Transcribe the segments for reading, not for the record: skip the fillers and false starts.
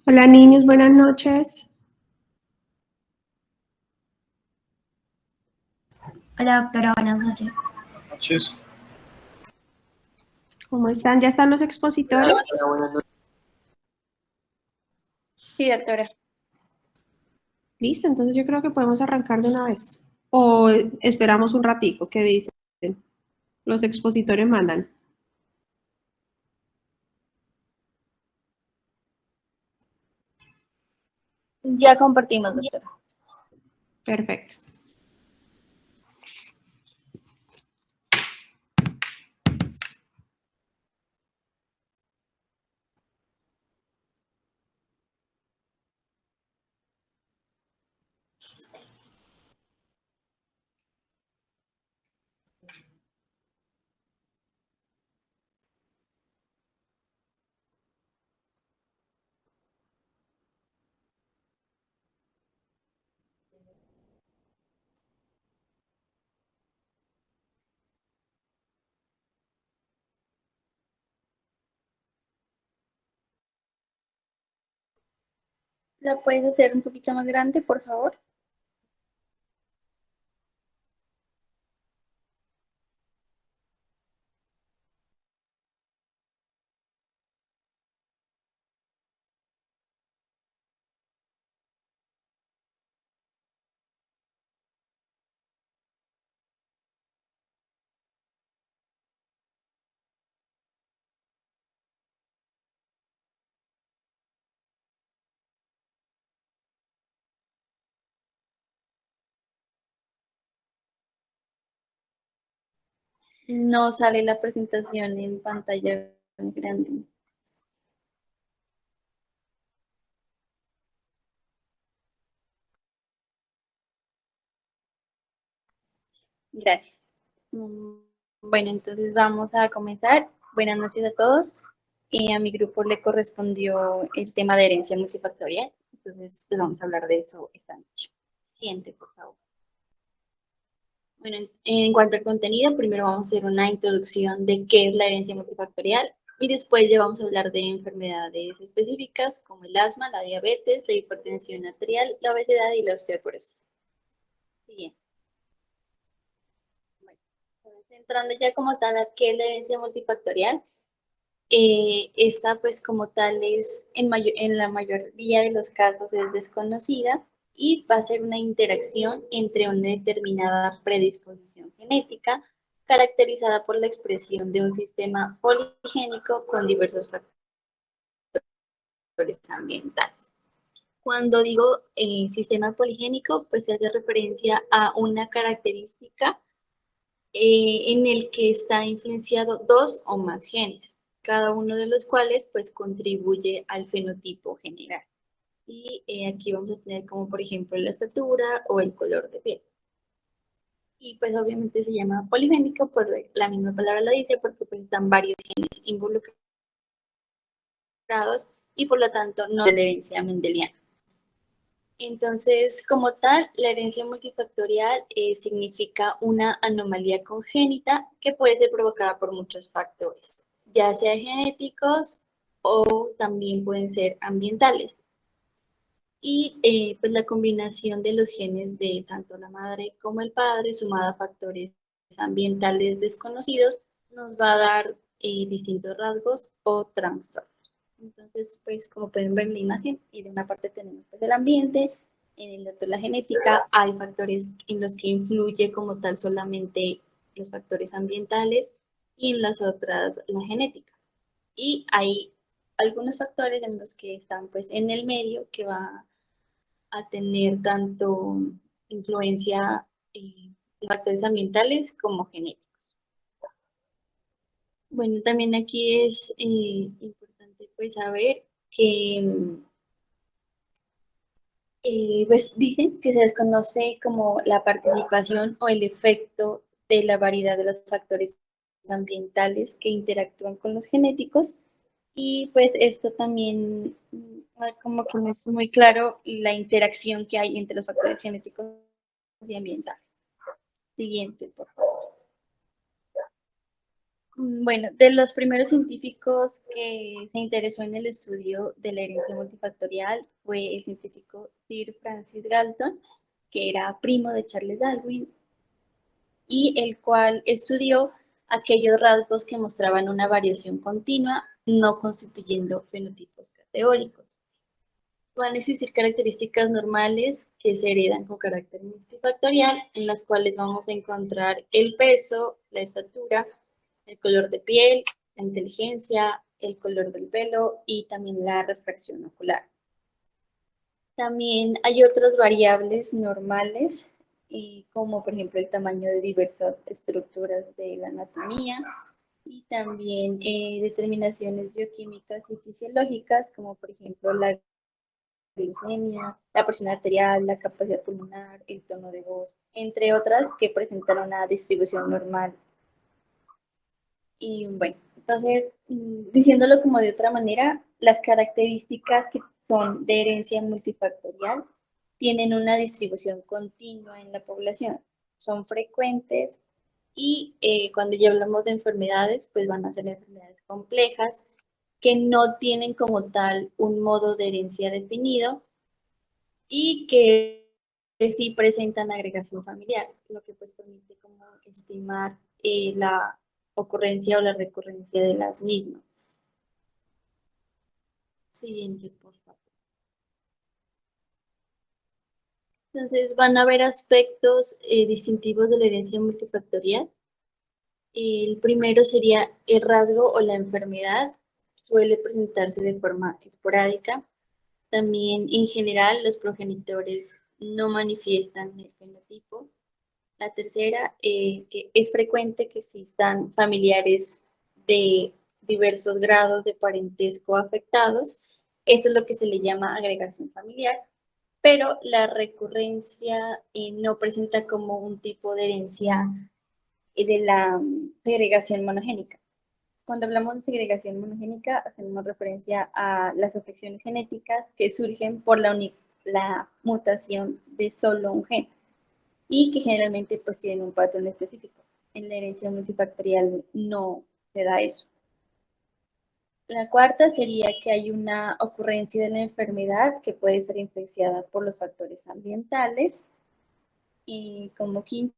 Hola niños, buenas noches. Hola doctora, buenas noches. Noches. ¿Cómo están? ¿Ya están los expositores? Sí, doctora. Listo, entonces yo creo que podemos arrancar de una vez. O esperamos un ratico, ¿qué dicen? Los expositores mandan. Ya compartimos, doctora. Perfecto. ¿La puedes hacer un poquito más grande, por favor? No sale la presentación en pantalla grande. Gracias. Bueno, entonces vamos a comenzar. Buenas noches a todos. A mi grupo le correspondió el tema de herencia multifactorial. Entonces, pues vamos a hablar de eso esta noche. Siguiente, por favor. Bueno, en cuanto al contenido, primero vamos a hacer una introducción de qué es la herencia multifactorial y después ya vamos a hablar de enfermedades específicas como el asma, la diabetes, la hipertensión arterial, la obesidad y la osteoporosis. Bien. Bueno, entonces, entrando ya como tal a qué es la herencia multifactorial, esta pues como tal es en la mayoría de los casos es desconocida y va a ser una interacción entre una determinada predisposición genética caracterizada por la expresión de un sistema poligénico con diversos factores ambientales. Cuando digo sistema poligénico, pues se hace referencia a una característica en el que está influenciado dos o más genes, cada uno de los cuales pues contribuye al fenotipo general. Y aquí vamos a tener como por ejemplo la estatura o el color de piel. Y pues obviamente se llama poligénico, por la misma palabra lo dice, porque pues están varios genes involucrados y por lo tanto no de la herencia mendeliana. Entonces, como tal, la herencia multifactorial significa una anomalía congénita que puede ser provocada por muchos factores, ya sea genéticos o también pueden ser ambientales. Y pues la combinación de los genes de tanto la madre como el padre, sumada a factores ambientales desconocidos, nos va a dar distintos rasgos o trastornos. Entonces, pues como pueden ver en la imagen, y de una parte tenemos pues, el ambiente, en el otro la genética, hay factores en los que influye como tal solamente los factores ambientales y en las otras la genética. Y hay algunos factores en los que están pues en el medio que va a tener tanto influencia de factores ambientales como genéticos. Bueno, también aquí es importante pues saber que pues dicen que se desconoce como la participación o el efecto de la variedad de los factores ambientales que interactúan con los genéticos y pues esto también como que no es muy claro la interacción que hay entre los factores genéticos y ambientales. Siguiente, por favor. Bueno, de los primeros científicos que se interesó en el estudio de la herencia multifactorial fue el científico Sir Francis Galton, que era primo de Charles Darwin, y el cual estudió aquellos rasgos que mostraban una variación continua, no constituyendo fenotipos categóricos. Van a existir características normales que se heredan con carácter multifactorial, en las cuales vamos a encontrar el peso, la estatura, el color de piel, la inteligencia, el color del pelo y también la refracción ocular. También hay otras variables normales, como por ejemplo el tamaño de diversas estructuras de la anatomía y también determinaciones bioquímicas y fisiológicas, como por ejemplo la glucemia, la presión arterial, la capacidad pulmonar, el tono de voz, entre otras que presentan una distribución normal. Y bueno, entonces, diciéndolo como de otra manera, las características que son de herencia multifactorial tienen una distribución continua en la población, son frecuentes y cuando ya hablamos de enfermedades, pues van a ser enfermedades complejas que no tienen como tal un modo de herencia definido y que sí presentan agregación familiar, lo que pues permite como estimar la ocurrencia o la recurrencia de las mismas. Siguiente, por favor. Entonces van a haber aspectos distintivos de la herencia multifactorial. El primero sería el rasgo o la enfermedad. Suele presentarse de forma esporádica. También en general los progenitores no manifiestan el fenotipo. La tercera, que es frecuente que existan familiares de diversos grados de parentesco afectados. Esto es lo que se le llama agregación familiar, pero la recurrencia no presenta como un tipo de herencia de la segregación monogénica. Cuando hablamos de segregación monogénica, hacemos referencia a las afecciones genéticas que surgen por la mutación de solo un gen y que generalmente pues tienen un patrón específico. En la herencia multifactorial no se da eso. La cuarta sería que hay una ocurrencia de la enfermedad que puede ser influenciada por los factores ambientales. Y como quinto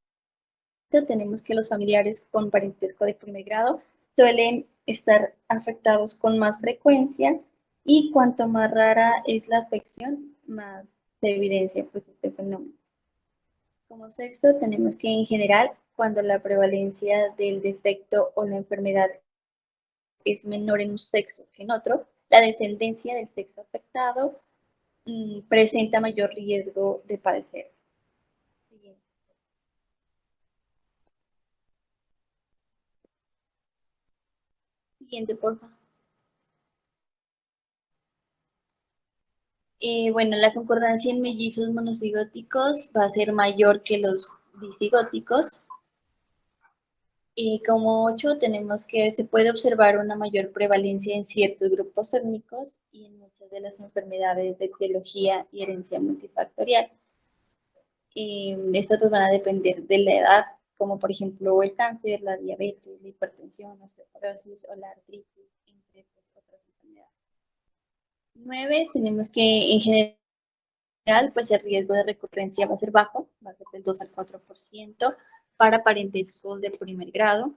tenemos que los familiares con parentesco de primer grado suelen estar afectados con más frecuencia y cuanto más rara es la afección, más se evidencia pues este fenómeno. Como sexto, tenemos que en general, cuando la prevalencia del defecto o la enfermedad es menor en un sexo que en otro, la descendencia del sexo afectado presenta mayor riesgo de padecer. Siguiente, Siguiente por favor. Bueno, la concordancia en mellizos monocigóticos va a ser mayor que los disigóticos. Y como 8 tenemos que se puede observar una mayor prevalencia en ciertos grupos étnicos y en muchas de las enfermedades de etiología y herencia multifactorial. Y estas pues van a depender de la edad, como por ejemplo el cáncer, la diabetes, la hipertensión, la osteoporosis o la artritis, entre pues, otras enfermedades. 9 tenemos que en general pues el riesgo de recurrencia va a ser bajo, va a ser del 2 al 4% para parentescos de primer grado.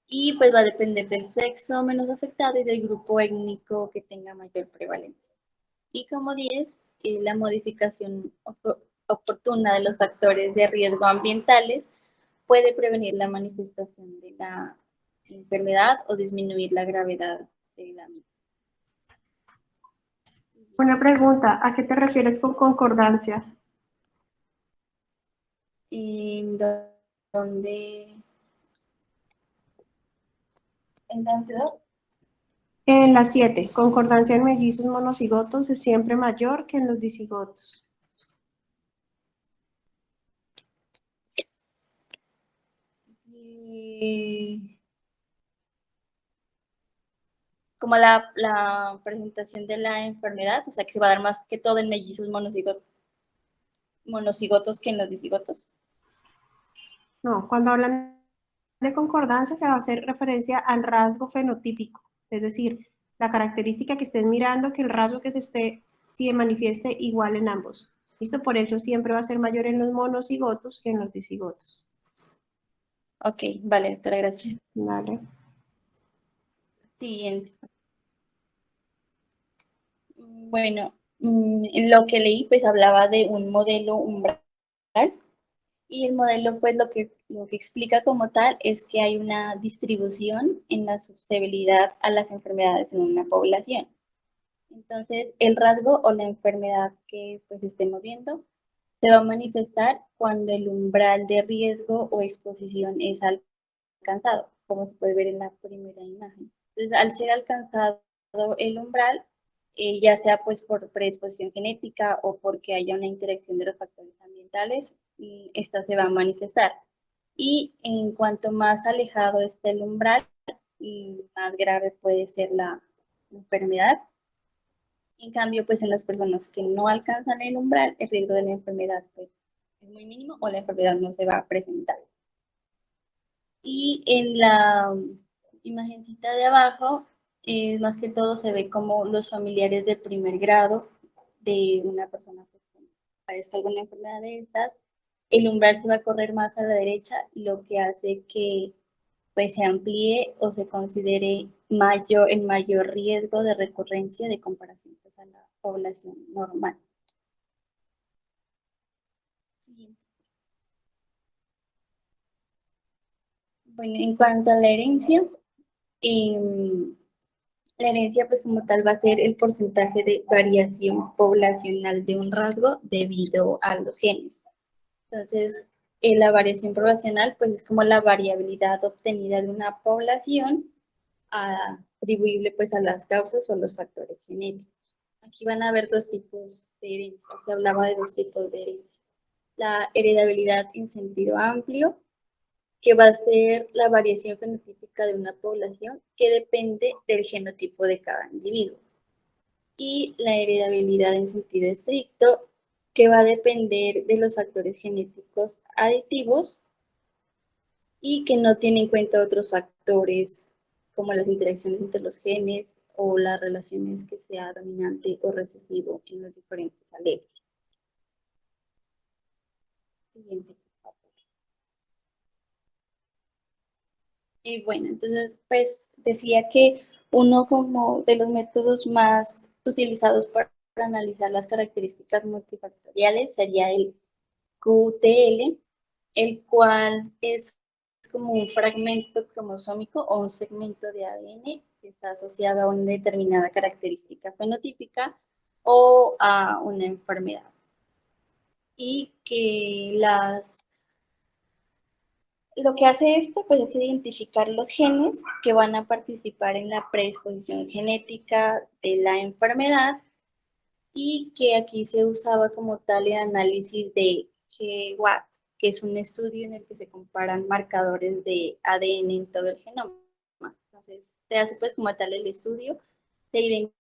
Y pues va a depender del sexo menos afectado y del grupo étnico que tenga mayor prevalencia. Y como 10, la modificación oportuna de los factores de riesgo ambientales puede prevenir la manifestación de la enfermedad o disminuir la gravedad de la misma. Una pregunta, ¿a qué te refieres con concordancia? ¿En dónde? ¿En dónde? En la 7, concordancia en mellizos monocigotos es siempre mayor que en los disigotos. Como la presentación de la enfermedad, o sea que se va a dar más que todo en mellizos monocigotos que en los disigotos. No, cuando hablan de concordancia se va a hacer referencia al rasgo fenotípico, es decir, la característica que estés mirando, que el rasgo que se manifieste igual en ambos. ¿Listo? Por eso siempre va a ser mayor en los monocigotos que en los dicigotos. Ok, vale, doctora, gracias. ¿Vale? Siguiente. Bueno, lo que leí pues hablaba de un modelo umbral y el modelo pues lo que explica como tal es que hay una distribución en la susceptibilidad a las enfermedades en una población. Entonces, el rasgo o la enfermedad que pues estemos viendo se va a manifestar cuando el umbral de riesgo o exposición es alcanzado, como se puede ver en la primera imagen. Entonces, al ser alcanzado el umbral, ya sea pues por predisposición genética o porque haya una interacción de los factores ambientales, esta se va a manifestar. Y en cuanto más alejado esté el umbral, más grave puede ser la enfermedad. En cambio, pues en las personas que no alcanzan el umbral, el riesgo de la enfermedad pues, es muy mínimo o la enfermedad no se va a presentar. Y en la imagencita de abajo, más que todo se ve como los familiares de primer grado de una persona que padezca alguna enfermedad de estas, el umbral se va a correr más a la derecha, lo que hace que pues se amplíe o se considere el mayor riesgo de recurrencia de comparación pues, a la población normal. Siguiente. Bueno, en cuanto a eh, la herencia pues como tal va a ser el porcentaje de variación poblacional de un rasgo debido a los genes. Entonces, la variación poblacional pues es como la variabilidad obtenida de una población atribuible pues a las causas o los factores genéticos. Aquí van a haber dos tipos de herencia, se hablaba de dos tipos de herencia. La heredabilidad en sentido amplio, que va a ser la variación fenotípica de una población que depende del genotipo de cada individuo. Y la heredabilidad en sentido estricto, que va a depender de los factores genéticos aditivos y que no tiene en cuenta otros factores como las interacciones entre los genes o las relaciones que sea dominante o recesivo en los diferentes alelos. Siguiente. Y bueno, entonces, pues decía que uno como de los métodos más utilizados para analizar las características multifactoriales sería el QTL, el cual es como un fragmento cromosómico o un segmento de ADN que está asociado a una determinada característica fenotípica o a una enfermedad. Y que lo que hace esto pues, es identificar los genes que van a participar en la predisposición genética de la enfermedad y que aquí se usaba como tal el análisis de GWAS, que es un estudio en el que se comparan marcadores de ADN en todo el genoma. Entonces, se hace pues como tal el estudio, se identifica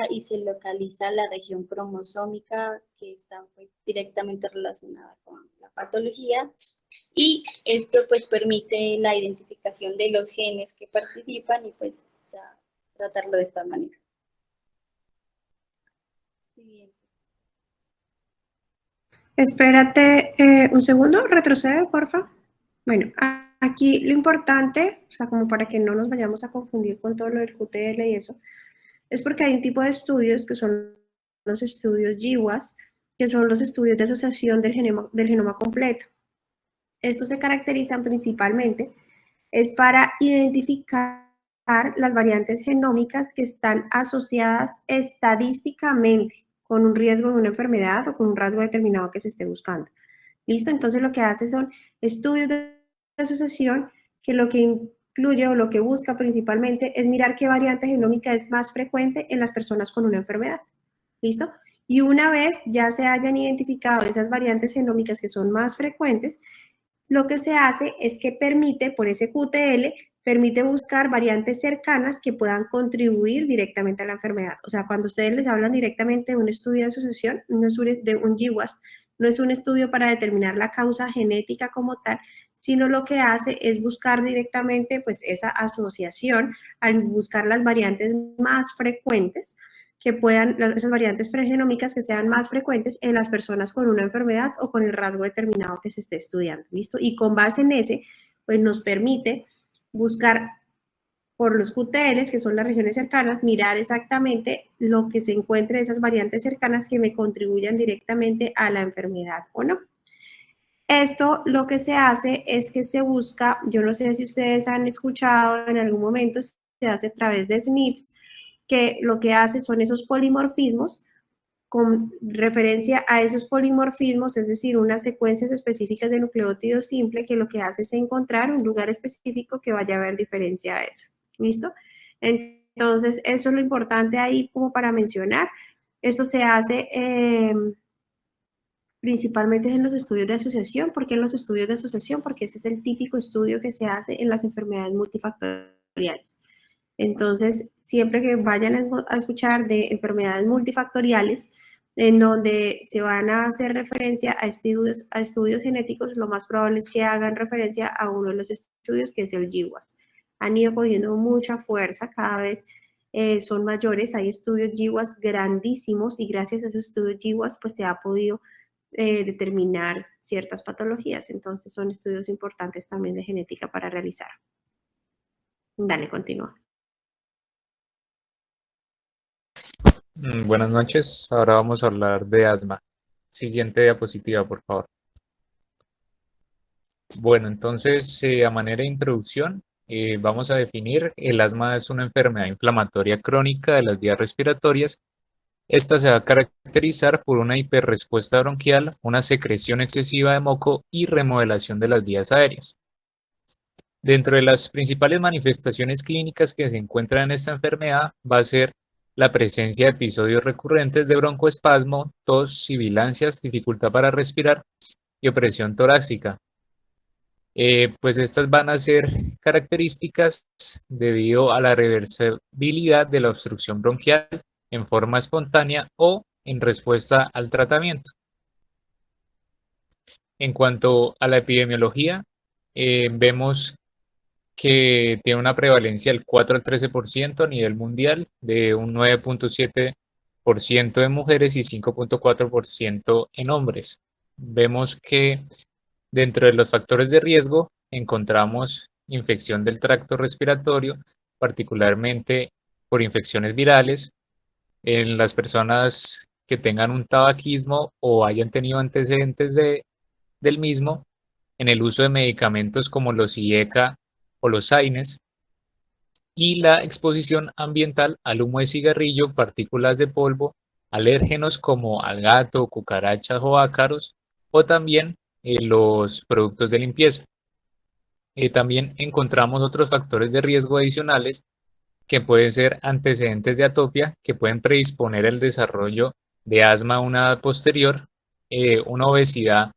y se localiza la región cromosómica que está pues, directamente relacionada con la patología y esto pues permite la identificación de los genes que participan y pues ya tratarlo de esta manera. Siguiente. Espérate un segundo, retrocede, porfa. Bueno, aquí lo importante, o sea, como para que no nos vayamos a confundir con todo lo del QTL y eso, es porque hay un tipo de estudios que son los estudios GWAS, que son los estudios de asociación del genoma completo. Estos se caracterizan principalmente es para identificar las variantes genómicas que están asociadas estadísticamente con un riesgo de una enfermedad o con un rasgo determinado que se esté buscando. ¿Listo? Entonces lo que hace son estudios de asociación que lo que incluye o lo que busca principalmente es mirar qué variante genómica es más frecuente en las personas con una enfermedad. ¿Listo? Y una vez ya se hayan identificado esas variantes genómicas que son más frecuentes, lo que se hace es que permite, por ese QTL, permite buscar variantes cercanas que puedan contribuir directamente a la enfermedad. O sea, cuando ustedes les hablan directamente de un estudio de asociación, no es de un GWAS, no es un estudio para determinar la causa genética como tal, sino lo que hace es buscar directamente pues esa asociación al buscar las variantes más frecuentes que puedan, esas variantes genómicas que sean más frecuentes en las personas con una enfermedad o con el rasgo determinado que se esté estudiando, ¿listo? Y con base en ese, pues nos permite buscar por los QTLs, que son las regiones cercanas, mirar exactamente lo que se encuentre de esas variantes cercanas que me contribuyan directamente a la enfermedad o no. Esto lo que se hace es que se busca, yo no sé si ustedes han escuchado en algún momento, se hace a través de SNPs, que lo que hace son esos polimorfismos con referencia a esos polimorfismos, es decir, unas secuencias específicas de nucleótido simple que lo que hace es encontrar un lugar específico que vaya a haber diferencia a eso. ¿Listo? Entonces, eso es lo importante ahí como para mencionar. Esto se hace principalmente en los estudios de asociación. ¿Por qué en los estudios de asociación? Porque ese es el típico estudio que se hace en las enfermedades multifactoriales. Entonces, siempre que vayan a escuchar de enfermedades multifactoriales, en donde se van a hacer referencia a estudios genéticos, lo más probable es que hagan referencia a uno de los estudios que es el GWAS. Han ido cogiendo mucha fuerza, cada vez son mayores, hay estudios GWAS grandísimos y gracias a esos estudios GWAS pues se ha podido determinar ciertas patologías. Entonces son estudios importantes también de genética para realizar. Dale, continúa. Buenas noches, ahora vamos a hablar de asma. Siguiente diapositiva, por favor. Bueno, entonces, a manera de introducción, vamos a definir el asma es una enfermedad inflamatoria crónica de las vías respiratorias. Esta se va a caracterizar por una hiperrespuesta bronquial, una secreción excesiva de moco y remodelación de las vías aéreas. Dentro de las principales manifestaciones clínicas que se encuentran en esta enfermedad va a ser la presencia de episodios recurrentes de broncoespasmo, tos, sibilancias, dificultad para respirar y opresión torácica. Pues estas van a ser características debido a la reversibilidad de la obstrucción bronquial en forma espontánea o en respuesta al tratamiento. En cuanto a la epidemiología, vemos que tiene una prevalencia del 4 al 13% a nivel mundial, de un 9.7% en mujeres y 5.4% en hombres. Vemos que dentro de los factores de riesgo encontramos infección del tracto respiratorio, particularmente por infecciones virales, en las personas que tengan un tabaquismo o hayan tenido antecedentes del mismo, en el uso de medicamentos como los IECA o los AINES, y la exposición ambiental al humo de cigarrillo, partículas de polvo, alérgenos como al gato, cucarachas o ácaros, o también los productos de limpieza. También encontramos otros factores de riesgo adicionales que pueden ser antecedentes de atopia, que pueden predisponer el desarrollo de asma a una edad posterior, una obesidad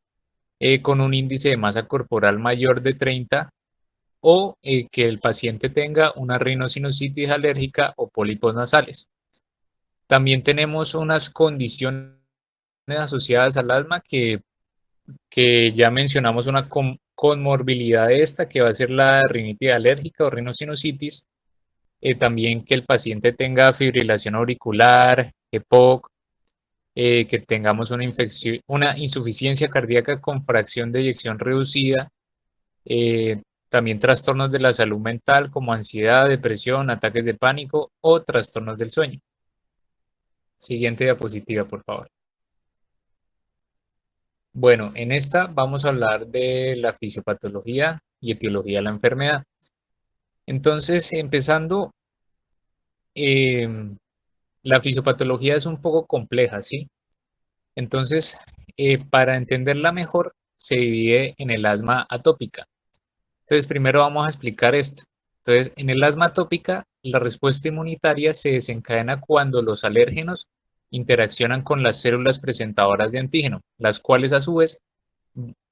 con un índice de masa corporal mayor de 30 o que el paciente tenga una rinosinusitis alérgica o pólipos nasales. También tenemos unas condiciones asociadas al asma que ya mencionamos una comorbilidad de esta, que va a ser la rinitis alérgica o rinosinusitis. También que el paciente tenga fibrilación auricular, EPOC, que tengamos una insuficiencia cardíaca con fracción de eyección reducida, también trastornos de la salud mental como ansiedad, depresión, ataques de pánico o trastornos del sueño. Siguiente diapositiva, por favor. Bueno, en esta vamos a hablar de la fisiopatología y etiología de la enfermedad. Entonces, empezando, la fisiopatología es un poco compleja, ¿sí? Entonces, para entenderla mejor, se divide en el asma atópica. Entonces, primero vamos a explicar esto. Entonces, en el asma atópica, la respuesta inmunitaria se desencadena cuando los alérgenos interaccionan con las células presentadoras de antígeno, las cuales a su vez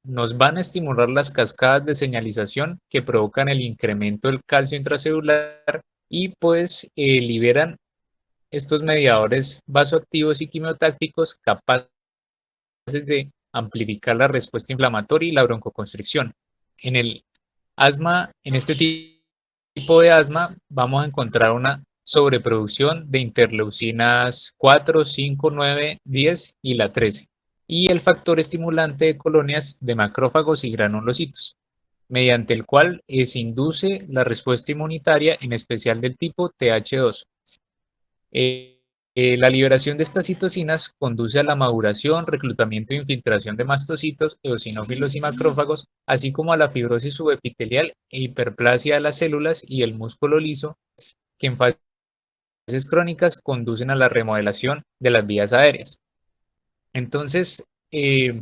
nos van a estimular las cascadas de señalización que provocan el incremento del calcio intracelular y pues liberan estos mediadores vasoactivos y quimiotácticos capaces de amplificar la respuesta inflamatoria y la broncoconstricción. En el asma, en este tipo de asma, vamos a encontrar una sobreproducción de interleucinas 4, 5, 9, 10 y la 13, y el factor estimulante de colonias de macrófagos y granulocitos, mediante el cual se induce la respuesta inmunitaria, en especial del tipo TH2. La liberación de estas citocinas conduce a la maduración, reclutamiento e infiltración de mastocitos, eosinófilos y macrófagos, así como a la fibrosis subepitelial e hiperplasia de las células y el músculo liso, que en fases crónicas conducen a la remodelación de las vías aéreas. Entonces,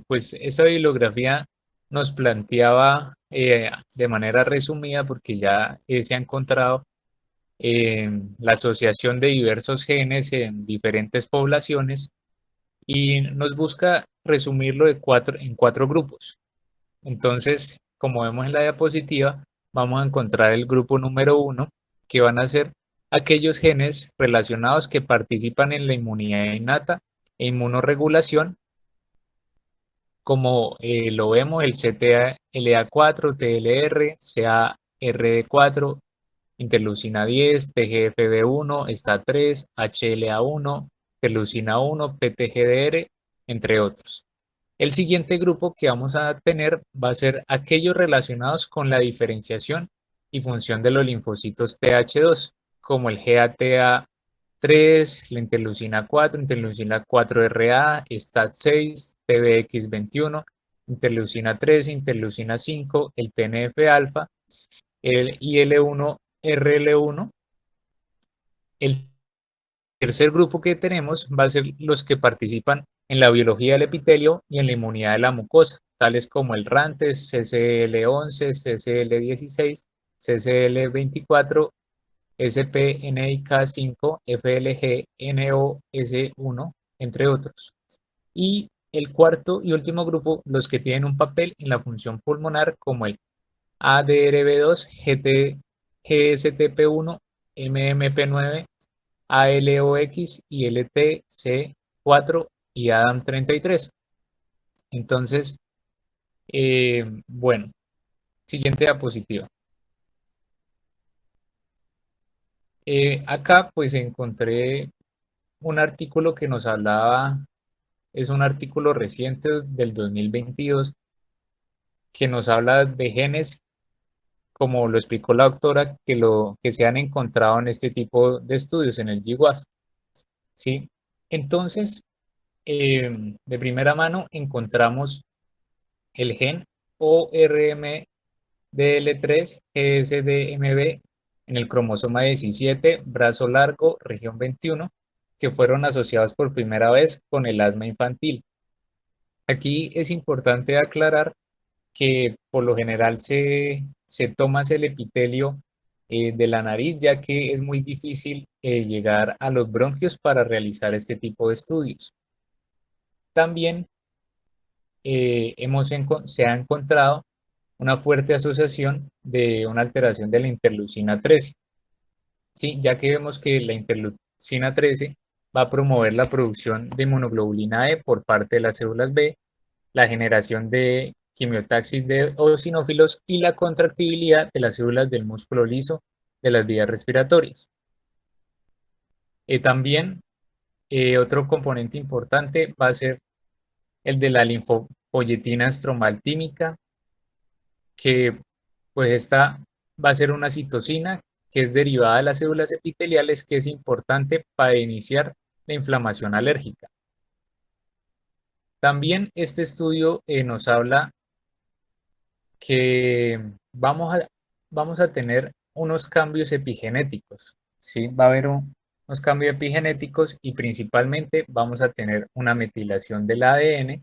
pues esta bibliografía nos planteaba de manera resumida, porque ya se ha encontrado la asociación de diversos genes en diferentes poblaciones, y nos busca resumirlo en cuatro grupos. Entonces, como vemos en la diapositiva, vamos a encontrar el grupo número 1, que van a ser aquellos genes relacionados que participan en la inmunidad innata e inmunorregulación, como lo vemos el CTLA4, TLR, CARD4, interleucina 10, TGFB1, STA3, HLA1, interleucina 1, PTGDR, entre otros. El siguiente grupo que vamos a tener va a ser aquellos relacionados con la diferenciación y función de los linfocitos TH2, como el GATA3, la interleucina 4, interleucina 4RA, STAT6, TBX21, interleucina 3, interleucina 5, el TNF-alfa, el IL-1, RL1. El tercer grupo que tenemos va a ser los que participan en la biología del epitelio y en la inmunidad de la mucosa, tales como el RANTES, CCL11, CCL16, CCL24, SPNIK5, FLG, NOS1, entre otros. Y el cuarto y último grupo, los que tienen un papel en la función pulmonar, como el ADRB2, GSTP1, MMP9, ALOX y LTC4 y ADAM33. Entonces, bueno, siguiente diapositiva. Acá pues encontré un artículo que nos hablaba, es un artículo reciente del 2022, que nos habla de genes, como lo explicó la doctora, que se han encontrado en este tipo de estudios, en el GWAS, ¿sí? Entonces, de primera mano encontramos el gen ORMDL3-GSDMB en el cromosoma 17, brazo largo, región 21, que fueron asociados por primera vez con el asma infantil. Aquí es importante aclarar que por lo general se toma el epitelio de la nariz, ya que es muy difícil llegar a los bronquios para realizar este tipo de estudios. También se ha encontrado una fuerte asociación de una alteración de la interleucina 13, ¿sí? Ya que vemos que la interleucina 13 va a promover la producción de inmunoglobulina E por parte de las células B, la generación de quimiotaxis de eosinófilos y la contractibilidad de las células del músculo liso de las vías respiratorias. También otro componente importante va a ser el de la linfopoyetina estromal tímica, que pues esta va a ser una citocina que es derivada de las células epiteliales, que es importante para iniciar la inflamación alérgica. También este estudio nos habla que vamos a tener unos cambios epigenéticos, ¿sí? Va a haber unos cambios epigenéticos, y principalmente vamos a tener una metilación del ADN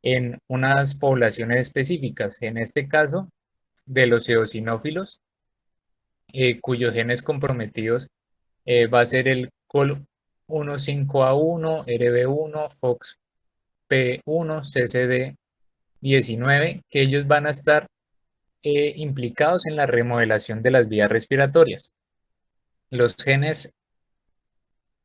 en unas poblaciones específicas, en este caso de los eosinófilos, cuyos genes comprometidos va a ser el COL15A1, RB1, FOXP1, CCD19, que ellos van a estar implicados en la remodelación de las vías respiratorias. Los genes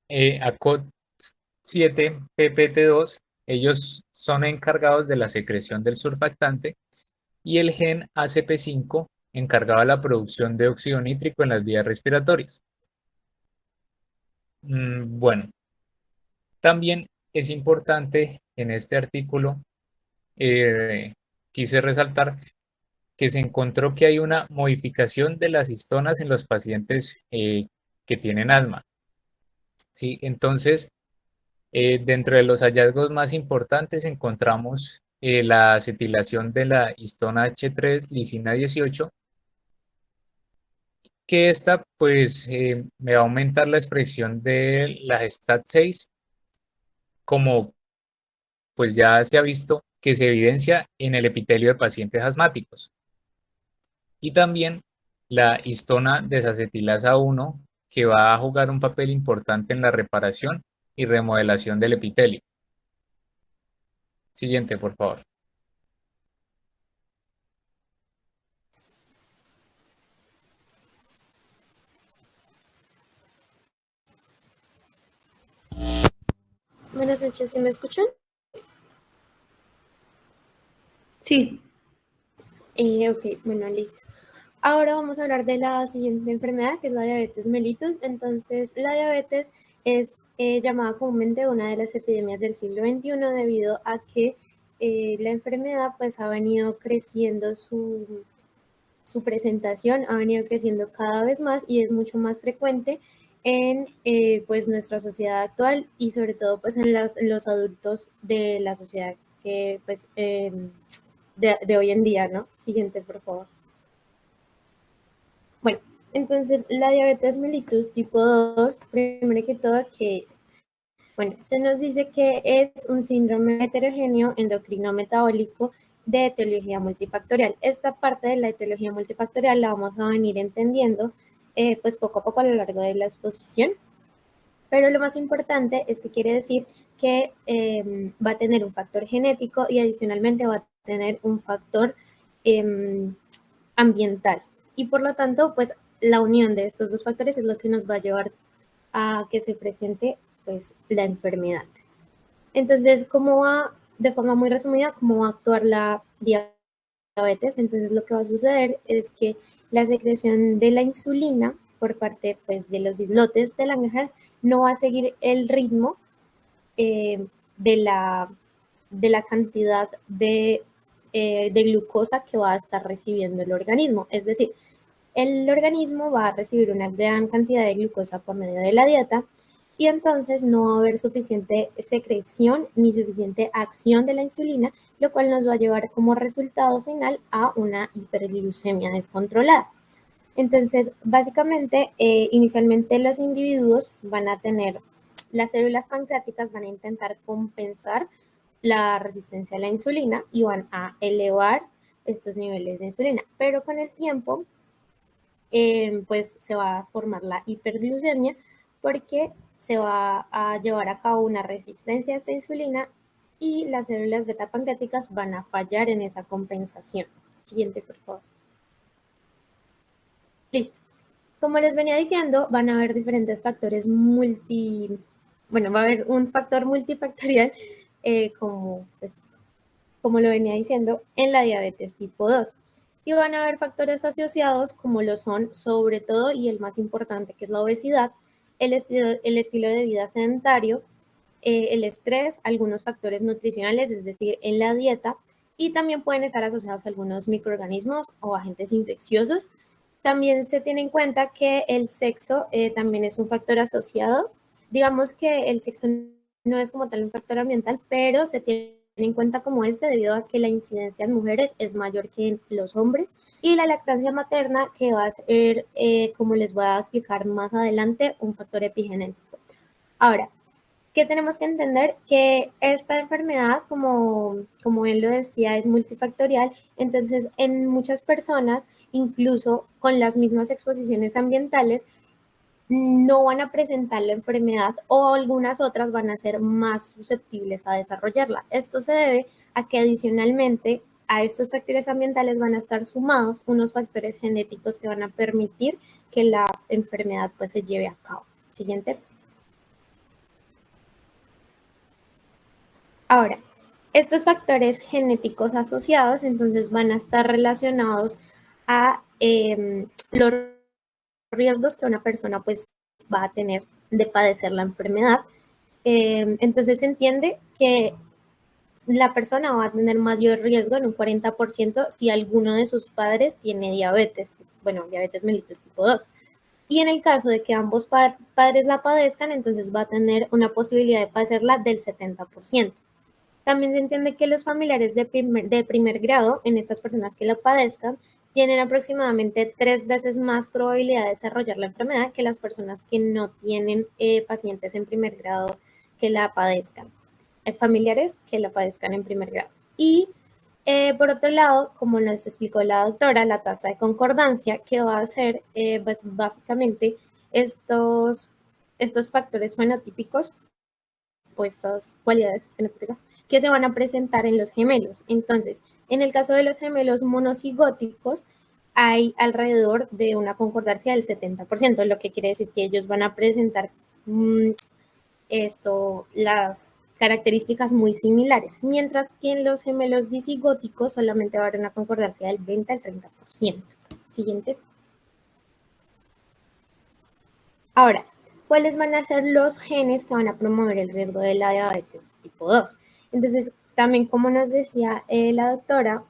ACOT7, PPT2, ellos son encargados de la secreción del surfactante, y el gen ACP5 encargado de la producción de óxido nítrico en las vías respiratorias. Bueno, también es importante en este artículo, quise resaltar que se encontró que hay una modificación de las histonas en los pacientes que tienen asma. ¿Sí? Entonces, dentro de los hallazgos más importantes encontramos la acetilación de la histona H3 lisina 18, que esta pues me va a aumentar la expresión de la STAT6, como pues ya se ha visto que se evidencia en el epitelio de pacientes asmáticos. Y también la histona desacetilasa 1, que va a jugar un papel importante en la reparación y remodelación del epitelio. Siguiente, por favor. Buenas noches, ¿sí me escuchan? Sí. Ok, bueno, listo. Ahora vamos a hablar de la siguiente enfermedad, que es la diabetes mellitus. Entonces, la diabetes es llamada comúnmente una de las epidemias del siglo XXI debido a que la enfermedad pues ha venido creciendo su presentación, ha venido creciendo cada vez más y es mucho más frecuente en pues nuestra sociedad actual y sobre todo pues en los adultos de la sociedad que pues de hoy en día, ¿no? Siguiente, por favor. Bueno, entonces la diabetes mellitus tipo 2, primero que todo, ¿qué es? Bueno, se nos dice que es un síndrome heterogéneo endocrino metabólico de etiología multifactorial. Esta parte de la etiología multifactorial la vamos a venir entendiendo pues poco a poco a lo largo de la exposición, pero lo más importante es que quiere decir que va a tener un factor genético y adicionalmente va a tener un factor ambiental. Y por lo tanto, pues la unión de estos dos factores es lo que nos va a llevar a que se presente pues la enfermedad. Entonces, ¿cómo va, de forma muy resumida, cómo va a actuar la diabetes? Entonces, lo que va a suceder es que la secreción de la insulina por parte pues, de los islotes de Langerhans no va a seguir el ritmo de la cantidad de glucosa que va a estar recibiendo el organismo. Es decir, el organismo va a recibir una gran cantidad de glucosa por medio de la dieta y entonces no va a haber suficiente secreción ni suficiente acción de la insulina, lo cual nos va a llevar como resultado final a una hiperglucemia descontrolada. Entonces, básicamente, inicialmente los individuos van a tener, las células pancreáticas van a intentar compensar la resistencia a la insulina y van a elevar estos niveles de insulina, pero con el tiempo pues se va a formar la hiperglucemia porque se va a llevar a cabo una resistencia a esta insulina y las células beta pancreáticas van a fallar en esa compensación. Siguiente, por favor. Listo. Como les venía diciendo, van a haber diferentes factores bueno, va a haber un factor multifactorial como lo venía diciendo, en la diabetes tipo 2. Y van a haber factores asociados como lo son sobre todo y el más importante que es la obesidad, el estilo de vida sedentario, el estrés, algunos factores nutricionales, es decir, en la dieta, y también pueden estar asociados a algunos microorganismos o agentes infecciosos. También se tiene en cuenta que el sexo también es un factor asociado. Digamos que el sexo no es como tal un factor ambiental, pero se tiene en cuenta como este debido a que la incidencia en mujeres es mayor que en los hombres y la lactancia materna que va a ser, como les voy a explicar más adelante, un factor epigenético. Ahora, ¿qué tenemos que entender? Que esta enfermedad, como él lo decía, es multifactorial, entonces en muchas personas, incluso con las mismas exposiciones ambientales, no van a presentar la enfermedad o algunas otras van a ser más susceptibles a desarrollarla. Esto se debe a que adicionalmente a estos factores ambientales van a estar sumados unos factores genéticos que van a permitir que la enfermedad pues se lleve a cabo. Siguiente. Ahora, Estos factores genéticos asociados entonces van a estar relacionados a los riesgos que una persona pues va a tener de padecer la enfermedad. Entonces se entiende que la persona va a tener mayor riesgo en un 40% si alguno de sus padres tiene diabetes, bueno, diabetes mellitus tipo 2. Y en el caso de que ambos padres la padezcan, entonces va a tener una posibilidad de padecerla del 70%. También se entiende que los familiares de primer grado, en estas personas que la padezcan, tienen aproximadamente 3 veces más probabilidad de desarrollar la enfermedad que las personas que no tienen pacientes en primer grado que la padezcan, familiares que la padezcan en primer grado. Y por otro lado, como nos explicó la doctora, la tasa de concordancia, que va a ser pues básicamente estos factores fenotípicos o estas cualidades fenotípicas que se van a presentar en los gemelos. Entonces, en el caso de los gemelos monocigóticos, hay alrededor de una concordancia del 70%, lo que quiere decir que ellos van a presentar las características muy similares, mientras que en los gemelos disigóticos solamente va a haber una concordancia del 20 al 30%. Siguiente. Ahora, ¿cuáles van a ser los genes que van a promover el riesgo de la diabetes tipo 2? Entonces, también como nos decía la doctora,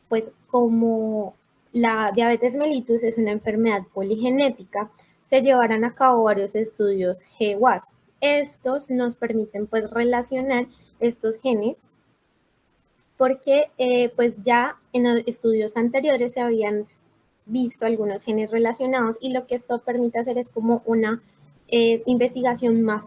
pues como la diabetes mellitus es una enfermedad poligenética, se llevarán a cabo varios estudios GWAS. Estos nos permiten pues relacionar estos genes porque pues ya en estudios anteriores se habían visto algunos genes relacionados y lo que esto permite hacer es como una investigación más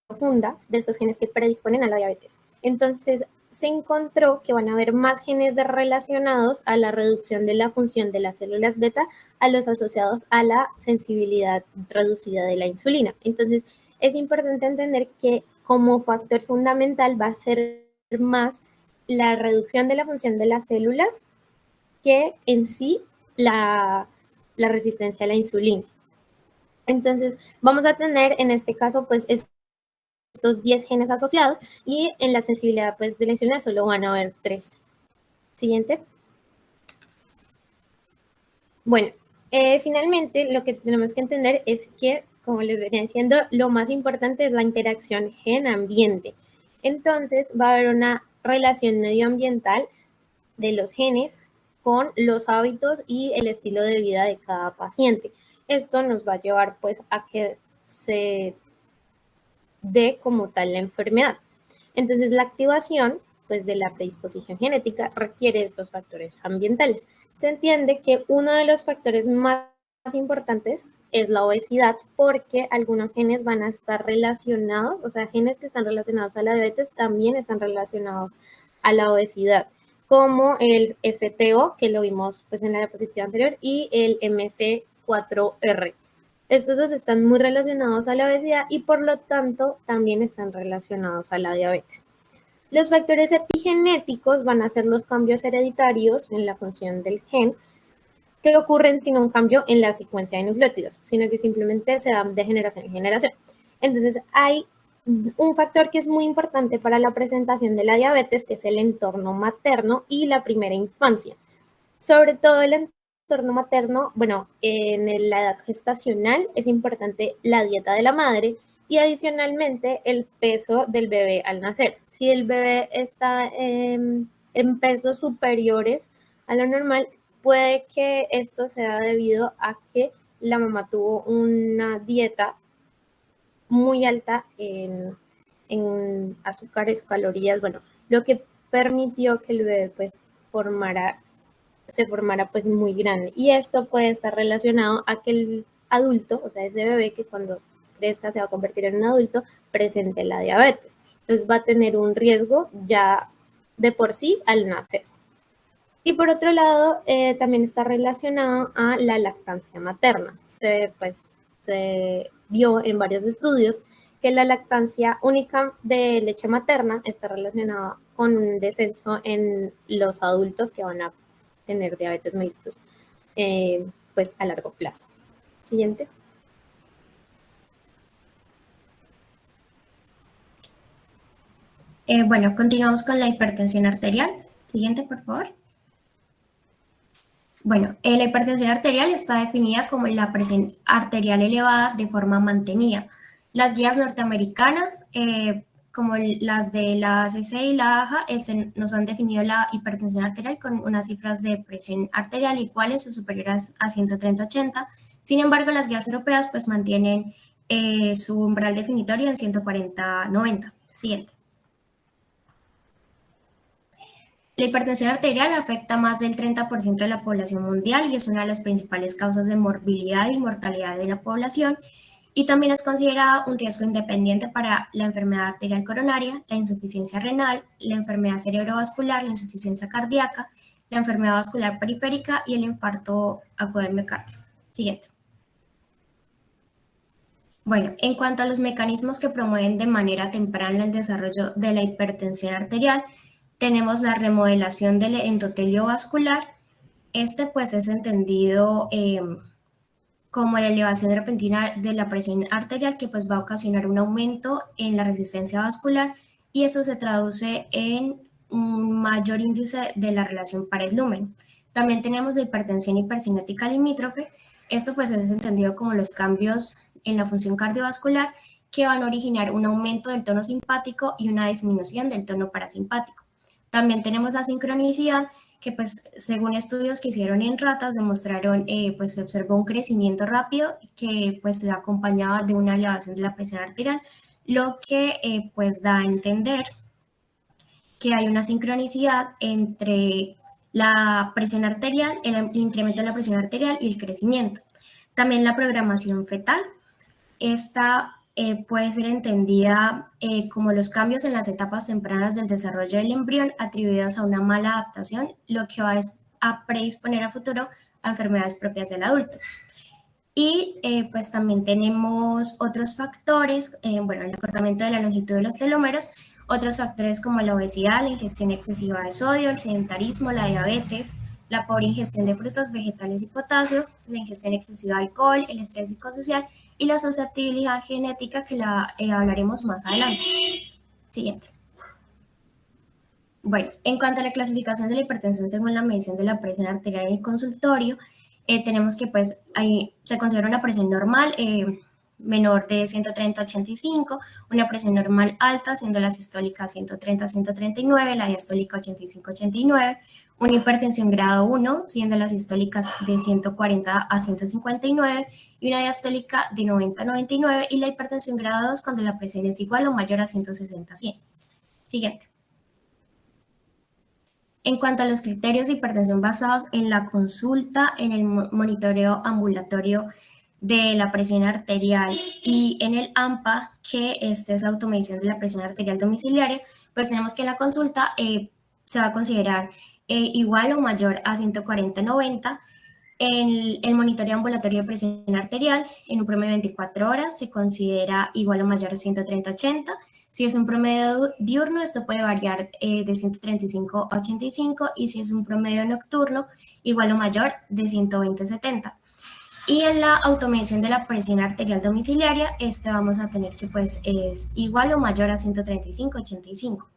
profunda de estos genes que predisponen a la diabetes. Entonces, se encontró que van a haber más genes relacionados a la reducción de la función de las células beta a los asociados a la sensibilidad reducida de la insulina. Entonces, es importante entender que como factor fundamental va a ser más la reducción de la función de las células que en sí la resistencia a la insulina. Entonces, vamos a tener en este caso, pues, estos 10 genes asociados y en la sensibilidad pues, de la insulina solo van a haber 3. Siguiente. Bueno, finalmente lo que tenemos que entender es que, como les venía diciendo, lo más importante es la interacción gen-ambiente. Entonces, va a haber una relación medioambiental de los genes con los hábitos y el estilo de vida de cada paciente. Esto nos va a llevar pues a que se dé como tal la enfermedad. Entonces la activación pues de la predisposición genética requiere estos factores ambientales. Se entiende que uno de los factores más importantes es la obesidad porque algunos genes van a estar relacionados, o sea, genes que están relacionados a la diabetes también están relacionados a la obesidad, como el FTO, que lo vimos pues en la diapositiva anterior, y el MC4R. Estos dos están muy relacionados a la obesidad y por lo tanto también están relacionados a la diabetes. Los factores epigenéticos van a ser los cambios hereditarios en la función del gen que ocurren sin un cambio en la secuencia de nucleótidos, sino que simplemente se dan de generación en generación. Entonces hay un factor que es muy importante para la presentación de la diabetes, que es el entorno materno y la primera infancia. Sobre todo el entorno materno, bueno, en la edad gestacional es importante la dieta de la madre y adicionalmente el peso del bebé al nacer. Si el bebé está en pesos superiores a lo normal, puede que esto sea debido a que la mamá tuvo una dieta muy alta en azúcares, calorías, bueno, lo que permitió que el bebé pues se formara pues muy grande. Y esto puede estar relacionado a que el adulto, o sea, ese bebé que cuando crezca se va a convertir en un adulto, presente la diabetes. Entonces va a tener un riesgo ya de por sí al nacer. Y por otro lado, también está relacionado a la lactancia materna. Se vio en varios estudios que la lactancia única de leche materna está relacionada con un descenso en los adultos que van a tener diabetes mellitus pues a largo plazo. Siguiente. Bueno, continuamos con la hipertensión arterial. Siguiente, por favor. Bueno, la hipertensión arterial está definida como la presión arterial elevada de forma mantenida. Las guías norteamericanas, como las de la ACC y la AJA, nos han definido la hipertensión arterial con unas cifras de presión arterial iguales o superiores a 130/80. Sin embargo, las guías europeas pues mantienen su umbral definitorio en 140/90. Siguiente. La hipertensión arterial afecta a más del 30% de la población mundial y es una de las principales causas de morbilidad y mortalidad de la población, y también es considerada un riesgo independiente para la enfermedad arterial coronaria, la insuficiencia renal, la enfermedad cerebrovascular, la insuficiencia cardíaca, la enfermedad vascular periférica y el infarto agudo del miocardio. Siguiente. Bueno, en cuanto a los mecanismos que promueven de manera temprana el desarrollo de la hipertensión arterial, tenemos la remodelación del endotelio vascular. Este pues es entendido como la elevación repentina de la presión arterial, que pues va a ocasionar un aumento en la resistencia vascular, y eso se traduce en un mayor índice de la relación pared-lumen. También tenemos la hipertensión hipercinética limítrofe. Esto pues es entendido como los cambios en la función cardiovascular que van a originar un aumento del tono simpático y una disminución del tono parasimpático. También tenemos la sincronicidad, que pues según estudios que hicieron en ratas demostraron, pues se observó un crecimiento rápido que pues se acompañaba de una elevación de la presión arterial, lo que pues da a entender que hay una sincronicidad entre la presión arterial, el incremento de la presión arterial y el crecimiento. También la programación fetal. Esta puede ser entendida como los cambios en las etapas tempranas del desarrollo del embrión atribuidos a una mala adaptación, lo que va a predisponer a futuro a enfermedades propias del adulto. Y pues también tenemos otros factores, bueno, el acortamiento de la longitud de los telómeros, otros factores como la obesidad, la ingestión excesiva de sodio, el sedentarismo, la diabetes, la pobre ingestión de frutas, vegetales y potasio, la ingestión excesiva de alcohol, el estrés psicosocial y la susceptibilidad genética, que la hablaremos más adelante. Siguiente. Bueno, en cuanto a la clasificación de la hipertensión según la medición de la presión arterial en el consultorio, tenemos que pues ahí se considera una presión normal menor de 130/85, una presión normal alta siendo la sistólica 130/139, la diastólica 85/89, una hipertensión grado 1 siendo las sistólicas de 140/159 y una diastólica de 90/99, y la hipertensión grado 2 cuando la presión es igual o mayor a 160/100. Siguiente. En cuanto a los criterios de hipertensión basados en la consulta, en el monitoreo ambulatorio de la presión arterial y en el AMPA, que es la automedición de la presión arterial domiciliaria, pues tenemos que en la consulta se va a considerar igual o mayor a 140/90. En el monitoreo ambulatorio de presión arterial, en un promedio de 24 horas, se considera igual o mayor a 130/80. Si es un promedio diurno, esto puede variar de 135/85, y si es un promedio nocturno, igual o mayor de 120/70. Y en la automedición de la presión arterial domiciliaria, vamos a tener que pues es igual o mayor a 135/85.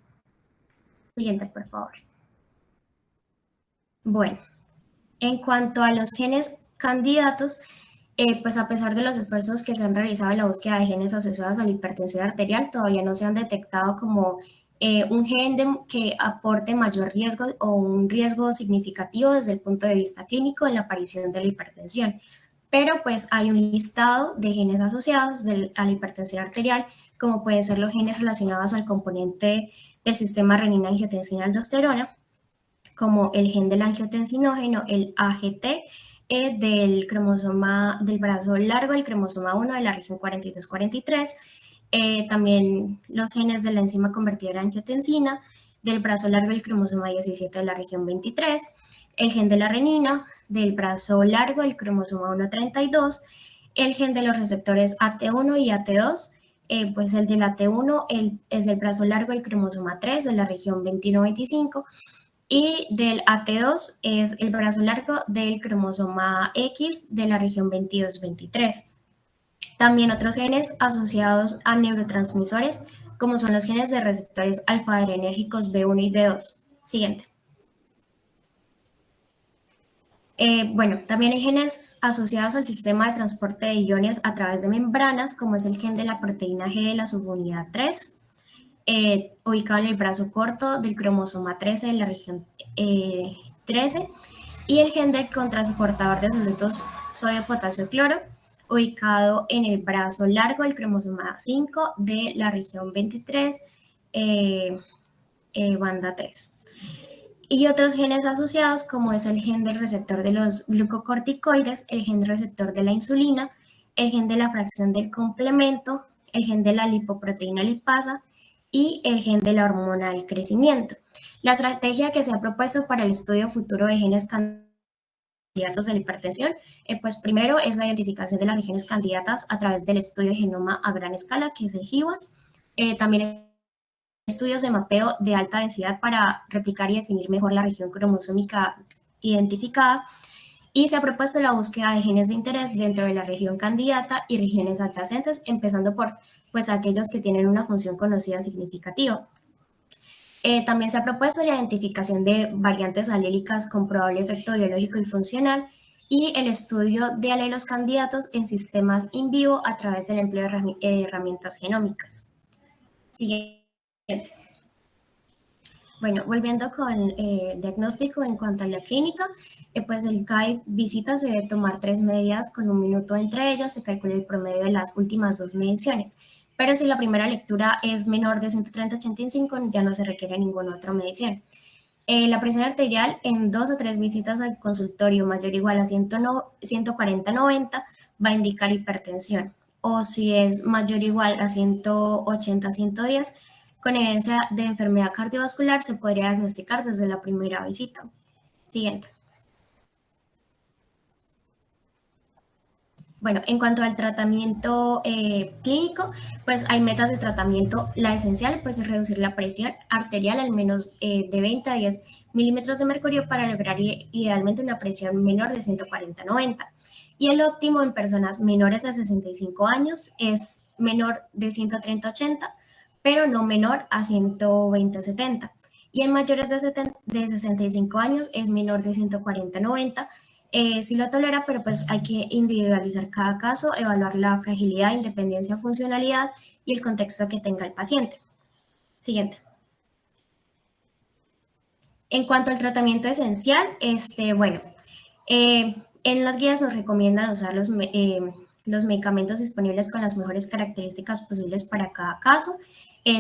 Siguiente, por favor. Bueno, en cuanto a los genes candidatos, pues a pesar de los esfuerzos que se han realizado en la búsqueda de genes asociados a la hipertensión arterial, todavía no se han detectado como un gen que aporte mayor riesgo o un riesgo significativo desde el punto de vista clínico en la aparición de la hipertensión. Pero pues hay un listado de genes asociados a la hipertensión arterial, como pueden ser los genes relacionados al componente del sistema renina-angiotensina-aldosterona, como el gen del angiotensinógeno, el AGT, del cromosoma del brazo largo, el cromosoma 1 de la región 42-43, también los genes de la enzima convertidora de angiotensina, del brazo largo el cromosoma 17 de la región 23, el gen de la renina, del brazo largo el cromosoma 1-32, el gen de los receptores AT1 y AT2, pues el del AT1 es del brazo largo el cromosoma 3 de la región 21-25, y del AT2 es el brazo largo del cromosoma X de la región 22-23. También otros genes asociados a neurotransmisores como son los genes de receptores alfa-adrenérgicos B1 y B2. Siguiente. Bueno, también hay genes asociados al sistema de transporte de iones a través de membranas, como es el gen de la proteína G de la subunidad 3, ubicado en el brazo corto del cromosoma 13 de la región 13, y el gen del contratransportador de solutos sodio, potasio, cloro, ubicado en el brazo largo del cromosoma 5 de la región 23, banda 3. Y otros genes asociados, como es el gen del receptor de los glucocorticoides, el gen receptor de la insulina, el gen de la fracción del complemento, el gen de la lipoproteína lipasa y el gen de la hormona del crecimiento. La estrategia que se ha propuesto para el estudio futuro de genes candidatos de la hipertensión, pues primero es la identificación de las regiones candidatas a través del estudio de genoma a gran escala, que es el GWAS. También estudios de mapeo de alta densidad para replicar y definir mejor la región cromosómica identificada, y se ha propuesto la búsqueda de genes de interés dentro de la región candidata y regiones adyacentes, empezando por pues, aquellos que tienen una función conocida significativa. También se ha propuesto la identificación de variantes alélicas con probable efecto biológico y funcional, y el estudio de alelos candidatos en sistemas in vivo a través del empleo de herramientas genómicas. Siguiente. Bueno, volviendo con el diagnóstico en cuanto a la clínica, pues el CAI visita se debe tomar 3 medidas con 1 minuto entre ellas, se calcula el promedio de las últimas 2 mediciones, pero si la primera lectura es menor de 130/85 ya no se requiere ninguna otra medición. La presión arterial en 2 o 3 visitas al consultorio mayor o igual a 140/90 va a indicar hipertensión, o si es mayor o igual a 180/110, con evidencia de enfermedad cardiovascular se podría diagnosticar desde la primera visita. Siguiente. Bueno, en cuanto al tratamiento clínico, pues hay metas de tratamiento. La esencial pues es reducir la presión arterial al menos de 20 a 10 milímetros de mercurio para lograr idealmente una presión menor de 140/90. Y el óptimo en personas menores de 65 años es menor de 130/80, pero no menor a 120/70. Y en mayores de 65 años es menor de 140/90. Sí lo tolera, pero pues hay que individualizar cada caso, evaluar la fragilidad, independencia, funcionalidad y el contexto que tenga el paciente. Siguiente. En cuanto al tratamiento esencial, bueno, en las guías nos recomiendan usar los medicamentos disponibles con las mejores características posibles para cada caso,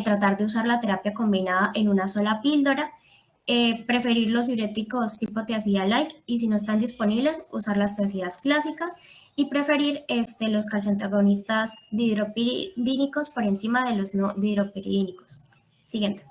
tratar de usar la terapia combinada en una sola píldora, preferir los diuréticos tipo tiazida-like, y si no están disponibles, usar las tiazidas clásicas, y preferir los calciantagonistas dihidropiridínicos por encima de los no dihidropiridínicos. Siguiente.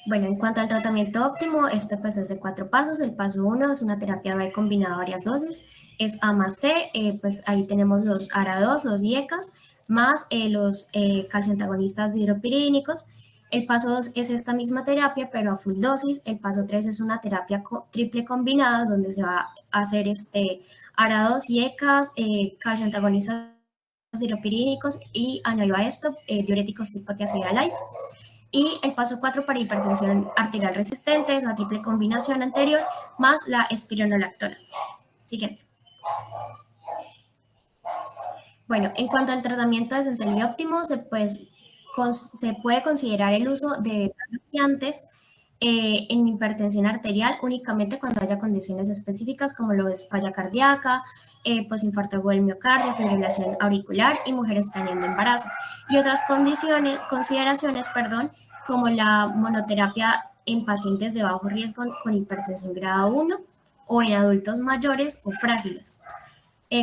Bueno, en cuanto al tratamiento óptimo, pues es de 4 pasos. El paso 1 es una terapia oral combinada a varias dosis, es A más C, pues ahí tenemos los ARA2, los IECAS, más los calciantagonistas dihidropiridínicos. El paso 2 es esta misma terapia, pero a full dosis. El paso 3 es una terapia triple combinada, donde se va a hacer ARA2, IECAS, calciantagonistas dihidropiridínicos, y añadido a esto diuréticos tipo tiazida-like. Y el paso 4 para hipertensión arterial resistente es la triple combinación anterior más la espironolactona. Siguiente. Bueno, en cuanto al tratamiento esencial y óptimo, se puede considerar el uso de beta-bloqueantes en hipertensión arterial únicamente cuando haya condiciones específicas como lo es falla cardíaca, infarto agudo del miocardio, fibrilación auricular y mujeres planeando embarazo. Y otras consideraciones, como la monoterapia en pacientes de bajo riesgo con hipertensión grado 1 o en adultos mayores o frágiles.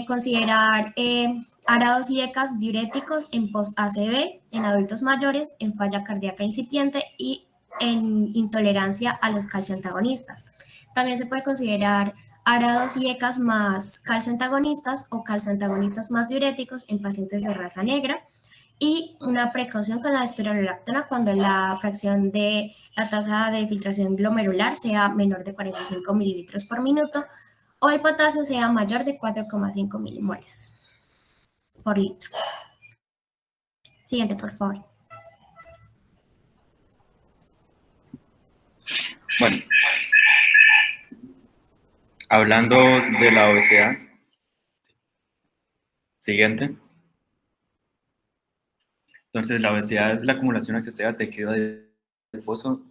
Considerar ARA2 y IECAS diuréticos en post-ACV, en adultos mayores, en falla cardíaca incipiente y en intolerancia a los calcioantagonistas. También se puede considerar ARA2 y IECAS más calcioantagonistas o calcioantagonistas más diuréticos en pacientes de raza negra, y una precaución con la espironolactona cuando la fracción de la tasa de filtración glomerular sea menor de 45 mililitros por minuto o el potasio sea mayor de 4,5 milimoles por litro. Siguiente, por favor. Bueno, hablando de la obesidad, siguiente. Entonces, la obesidad es la acumulación excesiva de tejido adiposo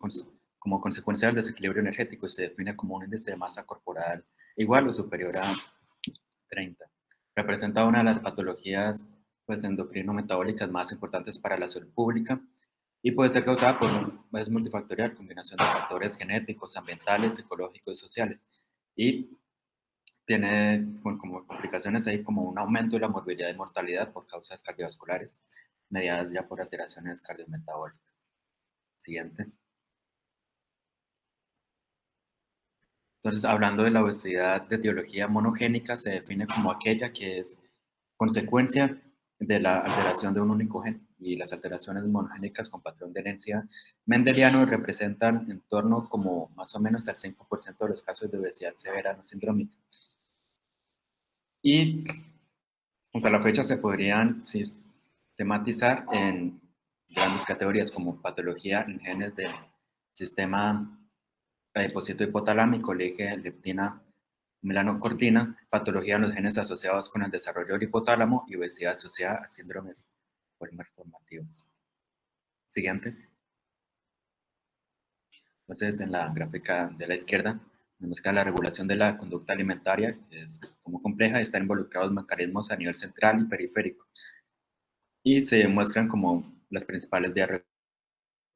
como consecuencia del desequilibrio energético y se define como un índice de masa corporal igual o superior a 30. Representa una de las patologías pues, endocrino-metabólicas más importantes para la salud pública y puede ser causada por es multifactorial, combinación de factores genéticos, ambientales, psicológicos y sociales. Y tiene como complicaciones ahí como un aumento de la morbilidad y mortalidad por causas cardiovasculares, mediadas ya por alteraciones cardiometabólicas. Siguiente. Entonces, hablando de la obesidad de etiología monogénica, se define como aquella que es consecuencia de la alteración de un único gen. Y las alteraciones monogénicas con patrón de herencia mendeliano representan en torno como más o menos el 5% de los casos de obesidad severa no sindrómica. Y hasta la fecha se podrían sistematizar en grandes categorías como patología en genes del sistema adipocito hipotalámico, el eje leptina melanocortina, patología en los genes asociados con el desarrollo del hipotálamo y obesidad asociada a síndromes malformativos. Siguiente. Entonces, en la gráfica de la izquierda, vemos que la regulación de la conducta alimentaria es como compleja, están involucrados mecanismos a nivel central y periférico. Y se muestran como las principales vías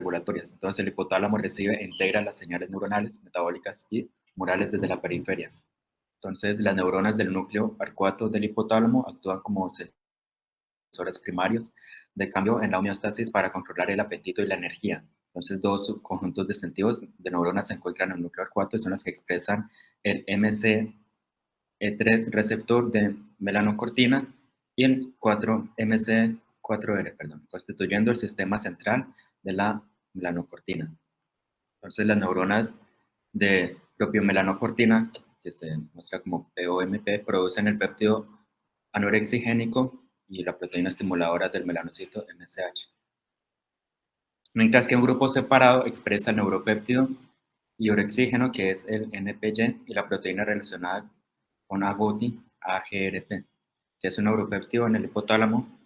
regulatorias. Entonces, el hipotálamo recibe e integra las señales neuronales, metabólicas y morales desde la periferia. Entonces, las neuronas del núcleo arcuato del hipotálamo actúan como sensores primarios de cambio en la homeostasis para controlar el apetito y la energía. Entonces, dos conjuntos distintivos de neuronas se encuentran en el núcleo arcuato y son las que expresan el MC3 receptor de melanocortina y el 4MC4R, constituyendo el sistema central de la melanocortina. Entonces, las neuronas de propiomelanocortina, que se muestra como POMP, producen el péptido anorexigénico y la proteína estimuladora del melanocito MSH. Mientras que un grupo separado expresa el neuropéptido y orexígeno, que es el NPY, y la proteína relacionada con agouti, AGRP, que es un neuropéptido en el hipotálamo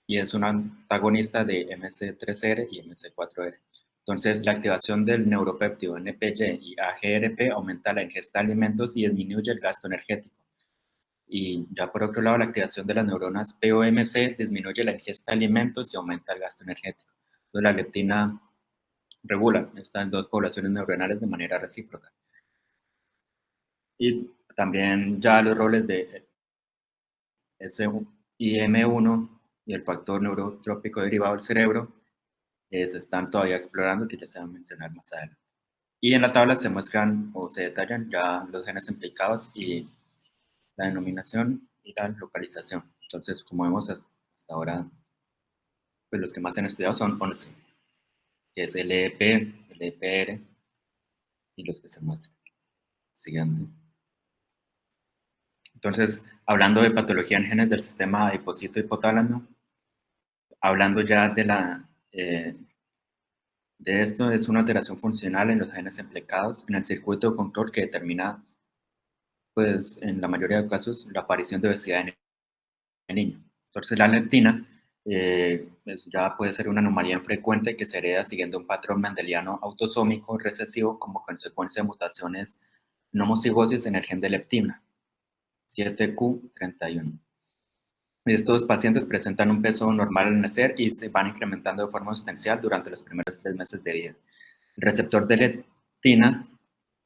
y es un antagonista de MC3R y MC4R. Entonces, la activación del neuropéptido NPY y AGRP aumenta la ingesta de alimentos y disminuye el gasto energético. Y ya por otro lado, la activación de las neuronas POMC disminuye la ingesta de alimentos y aumenta el gasto energético. Entonces, la leptina regula estas dos poblaciones neuronales de manera recíproca. Y también ya los roles de SIM1 y el factor neurotrópico derivado del cerebro se están todavía explorando, que ya se van a mencionar más adelante. Y en la tabla se muestran o se detallan ya los genes implicados y la denominación y la localización. Entonces, como vemos hasta ahora, pues los que más se han estudiado son 11, que es LEP, LEPR y los que se muestran. Siguiente. Entonces, hablando de patología en genes del sistema adipocito hipotálamo, hablando ya de esto, es una alteración funcional en los genes implicados en el circuito de control que determina, pues, en la mayoría de casos, la aparición de obesidad en el niño. Entonces, la leptina ya puede ser una anomalía infrecuente que se hereda siguiendo un patrón mendeliano autosómico recesivo como consecuencia de mutaciones en homocigosis en el gen de leptina, 7q31. Estos pacientes presentan un peso normal al nacer y se van incrementando de forma sustancial durante los primeros 3 meses de vida. El receptor de leptina,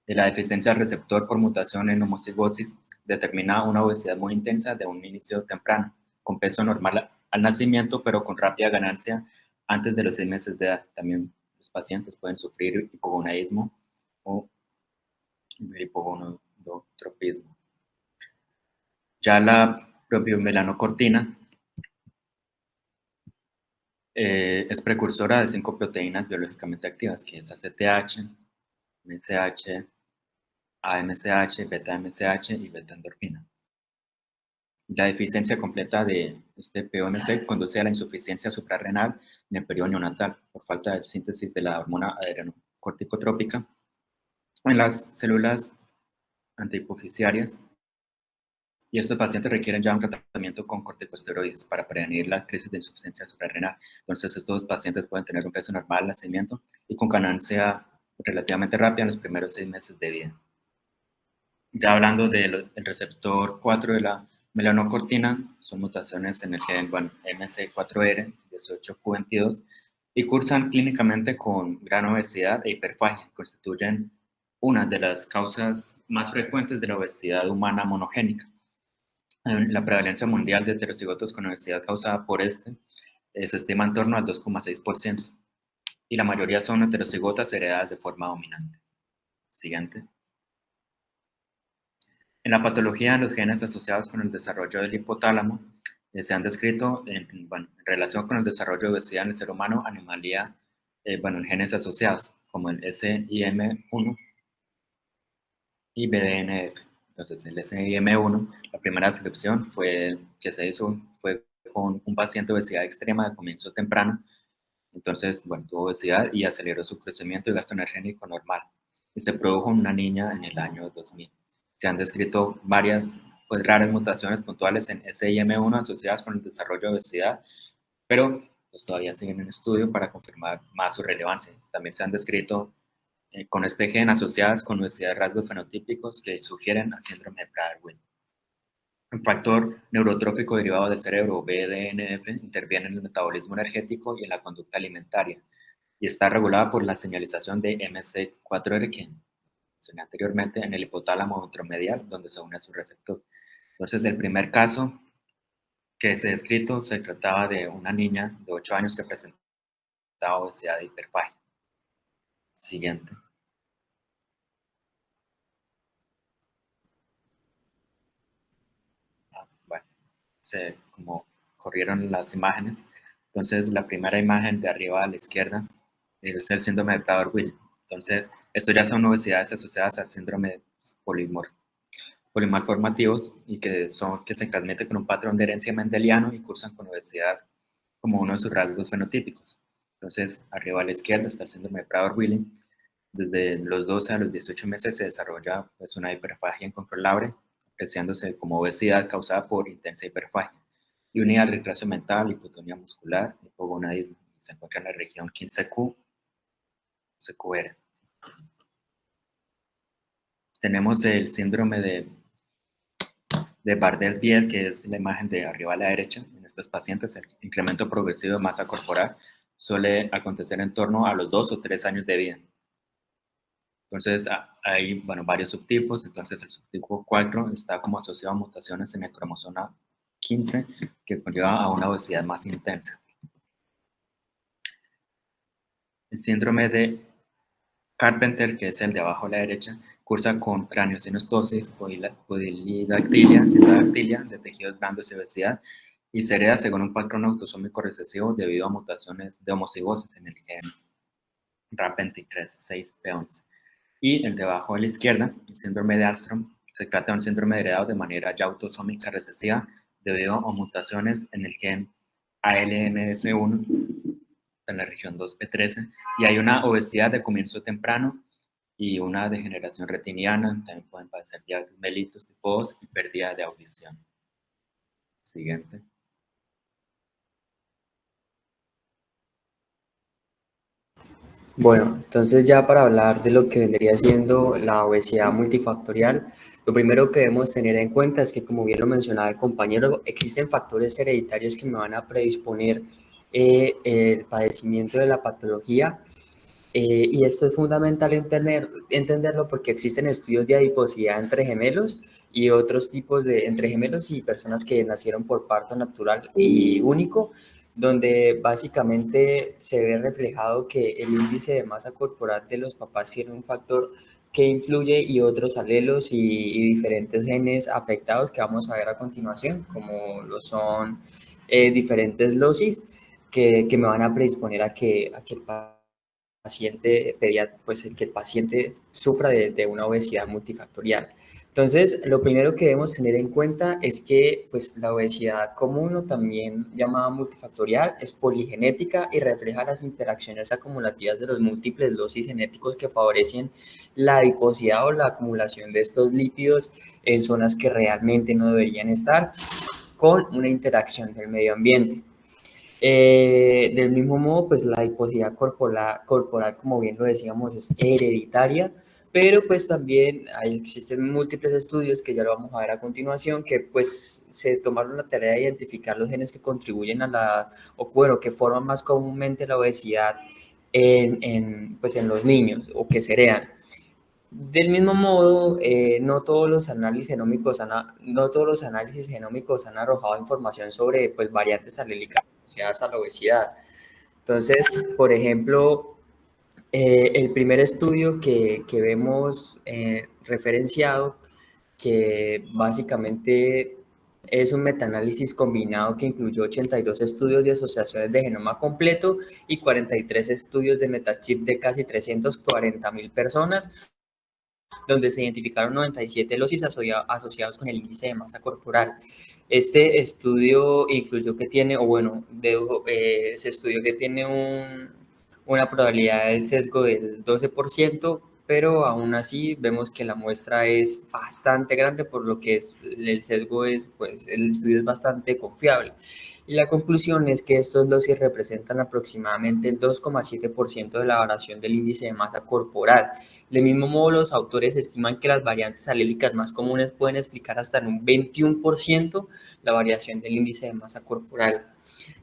de la deficiencia del receptor por mutación en homocigosis, determina una obesidad muy intensa de un inicio temprano, con peso normal al nacimiento, pero con rápida ganancia antes de los 6 meses de edad. También los pacientes pueden sufrir hipogonadismo o hipogonadotropismo. Ya la propiomelanocortina es precursora de 5 proteínas biológicamente activas, que es ACTH, MSH, AMSH, beta-MSH y beta-endorfina. La deficiencia completa de este POMC conduce a la insuficiencia suprarrenal en el periodo neonatal por falta de síntesis de la hormona adrenocorticotrópica en las células antihipofisiarias, y estos pacientes requieren ya un tratamiento con corticosteroides para prevenir la crisis de insuficiencia suprarrenal. Entonces, estos pacientes pueden tener un peso normal al nacimiento y con ganancia relativamente rápida en los primeros 6 meses de vida. Ya hablando del receptor 4 de la melanocortina, son mutaciones en el gen MC4R, 18q22, y cursan clínicamente con gran obesidad e hiperfagia. Constituyen una de las causas más frecuentes de la obesidad humana monogénica. La prevalencia mundial de heterocigotos con obesidad causada por se estima en torno al 2,6%, y la mayoría son heterocigotas heredadas de forma dominante. Siguiente. En la patología, los genes asociados con el desarrollo del hipotálamo se han descrito en relación con el desarrollo de obesidad en el ser humano, anomalía, en genes asociados, como el SIM1 y BDNF. Entonces, el SIM1, la primera descripción que se hizo fue con un paciente de obesidad extrema de comienzo temprano. Entonces, tuvo obesidad y aceleró su crecimiento y gasto energético normal. Y se produjo en una niña en el año 2000. Se han descrito varias raras mutaciones puntuales en SIM1 asociadas con el desarrollo de obesidad, pero todavía siguen en estudio para confirmar más su relevancia. También se han descrito con este gen asociadas con obesidad de rasgos fenotípicos que sugieren a síndrome de Prader-Willi. Un factor neurotrófico derivado del cerebro, BDNF, interviene en el metabolismo energético y en la conducta alimentaria, y está regulada por la señalización de MC4R, que mencioné anteriormente, en el hipotálamo ventromedial, donde se une a su receptor. Entonces, el primer caso que se ha descrito se trataba de una niña de 8 años que presentaba obesidad e hiperfagia. Siguiente. Como corrieron las imágenes. Entonces, la primera imagen de arriba a la izquierda es el síndrome de Prader-Willi. Entonces, esto ya son obesidades asociadas a síndrome polimalformativos y que se transmiten con un patrón de herencia mendeliano y cursan con obesidad como uno de sus rasgos fenotípicos. Entonces, arriba a la izquierda está el síndrome de Prader-Willi. Desde los 12 a los 18 meses se desarrolla una hiperfagia incontrolable, apreciándose como obesidad causada por intensa hiperfagia, y unida al retraso mental, hipotonía muscular, hipogonadismo. Se encuentra en la región 15Q, CQR. Tenemos el síndrome de Bardet-Biedl, que es la imagen de arriba a la derecha. En estos pacientes, el incremento progresivo de masa corporal suele acontecer en torno a los 2 o 3 años de vida. Entonces, hay varios subtipos. Entonces, el subtipo 4 está como asociado a mutaciones en el cromosoma 15, que conlleva a una obesidad más intensa. El síndrome de Carpenter, que es el de abajo a la derecha, cursa con craneosinostosis, polidactilia, sindactilia de tejidos blandos y obesidad, y se hereda según un patrón autosómico recesivo debido a mutaciones de homocigosis en el gen RAP23-6P11. Y el de abajo a la izquierda, el síndrome de Armstrong, se trata de un síndrome heredado de manera ya autosómica recesiva debido a mutaciones en el gen ALNS1 en la región 2P13, y hay una obesidad de comienzo temprano y una degeneración retiniana. También pueden padecer diabetes mellitus tipo 2 y pérdida de audición. Siguiente. Bueno, entonces ya para hablar de lo que vendría siendo la obesidad multifactorial, lo primero que debemos tener en cuenta es que, como bien lo mencionaba el compañero, existen factores hereditarios que me van a predisponer el padecimiento de la patología, y esto es fundamental entenderlo porque existen estudios de adiposidad entre gemelos y otros tipos entre gemelos y personas que nacieron por parto natural y único, donde básicamente se ve reflejado que el índice de masa corporal de los papás tiene un factor que influye, y otros alelos y diferentes genes afectados que vamos a ver a continuación, como lo son diferentes losis que me van a predisponer a que el paciente pues que el paciente sufra de una obesidad multifactorial. Entonces, lo primero que debemos tener en cuenta es que pues, la obesidad común o también llamada multifactorial es poligenética y refleja las interacciones acumulativas de los múltiples losis genéticos que favorecen la adiposidad o la acumulación de estos lípidos en zonas que realmente no deberían estar, con una interacción del medio ambiente. Del mismo modo, pues la adiposidad corporal, como bien lo decíamos, es hereditaria, pero pues también existen múltiples estudios que ya lo vamos a ver a continuación, que pues se tomaron la tarea de identificar los genes que contribuyen a o bueno, que forman más comúnmente la obesidad pues en los niños o que se heredan. Del mismo modo, no todos los análisis genómicos han arrojado información sobre pues, variantes alélicas asociadas a la obesidad. Entonces, por ejemplo, el primer estudio que vemos referenciado, que básicamente es un metaanálisis combinado que incluyó 82 estudios de asociaciones de genoma completo y 43 estudios de metachip de casi 340.000 personas, donde se identificaron 97 losis asociados con el índice de masa corporal. Este estudio incluyó que tiene, se estudió que tiene una probabilidad de sesgo del 12%, pero aún así vemos que la muestra es bastante grande, por lo que el sesgo pues el estudio es bastante confiable. Y la conclusión es que estos losis representan aproximadamente el 2,7% de la variación del índice de masa corporal. De mismo modo, los autores estiman que las variantes alélicas más comunes pueden explicar hasta en un 21% la variación del índice de masa corporal.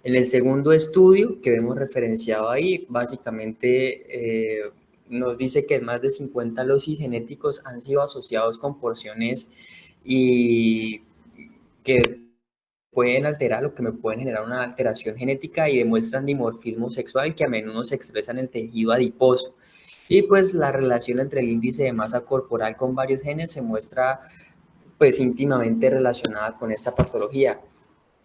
En el segundo estudio que vemos referenciado ahí, básicamente nos dice que más de 50 losis genéticos han sido asociados con porciones y que pueden alterar o que me pueden generar una alteración genética y demuestran dimorfismo sexual que a menudo se expresa en el tejido adiposo. Y pues la relación entre el índice de masa corporal con varios genes se muestra pues íntimamente relacionada con esta patología.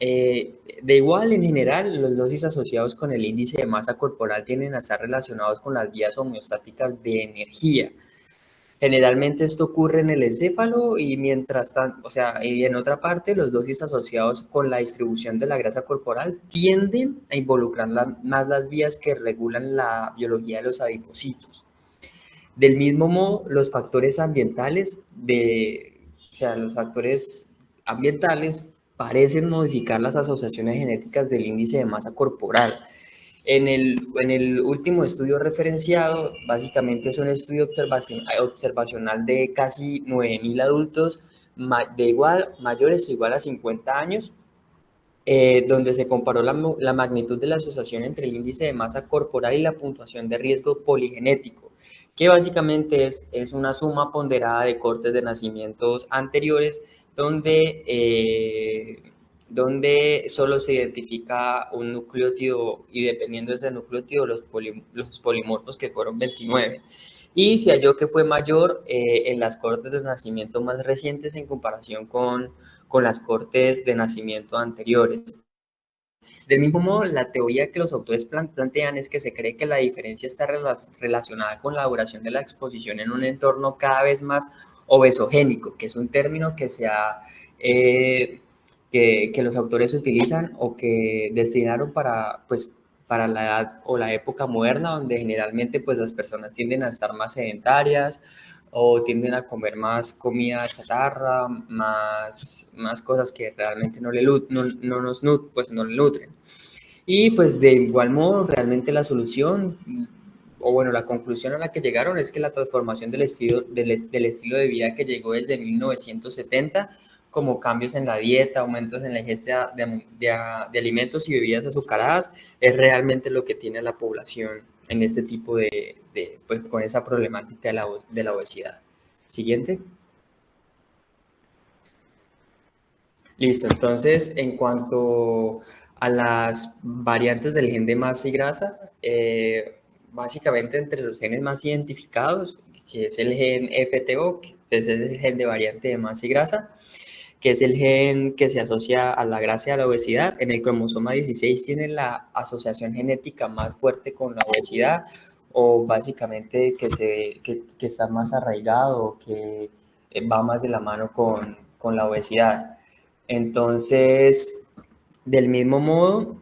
De igual, en general, los losis asociados con el índice de masa corporal tienden a estar relacionados con las vías homeostáticas de energía. Generalmente esto ocurre en el encéfalo y mientras tanto, y en otra parte, los losis asociados con la distribución de la grasa corporal tienden a involucrar más las vías que regulan la biología de los adipocitos. Del mismo modo, los factores ambientales parecen modificar las asociaciones genéticas del índice de masa corporal. En el último estudio referenciado, básicamente es un estudio observacional de casi 9.000 adultos mayores o igual a 50 años, donde se comparó la magnitud de la asociación entre el índice de masa corporal y la puntuación de riesgo poligenético, que básicamente es una suma ponderada de cortes de nacimientos anteriores, donde solo se identifica un nucleótido y dependiendo de ese nucleótido los polimorfos, que fueron 29. Y se halló que fue mayor en las cortes de nacimiento más recientes en comparación con las cortes de nacimiento anteriores. Del mismo modo, la teoría que los autores plantean es que se cree que la diferencia está relacionada con la duración de la exposición en un entorno cada vez más obesogénico, que es un término que que los autores utilizan o que destinaron para la edad o la época moderna, donde generalmente pues, las personas tienden a estar más sedentarias o tienden a comer más comida chatarra, más cosas que realmente no le nutren. Y pues de igual modo, realmente la solución, la conclusión a la que llegaron es que la transformación del estilo de vida que llegó desde 1970, como cambios en la dieta, aumentos en la ingesta de alimentos y bebidas azucaradas, es realmente lo que tiene a la población en este tipo pues con esa problemática de la obesidad. Siguiente. Listo, entonces en cuanto a las variantes del gen de masa y grasa, básicamente entre los genes más identificados, que es el gen FTO, que es el gen de variante de masa y grasa, que es el gen que se asocia a la grasa y a la obesidad. En el cromosoma 16 tiene la asociación genética más fuerte con la obesidad, o básicamente que está más arraigado o que va más de la mano con la obesidad. Entonces, del mismo modo,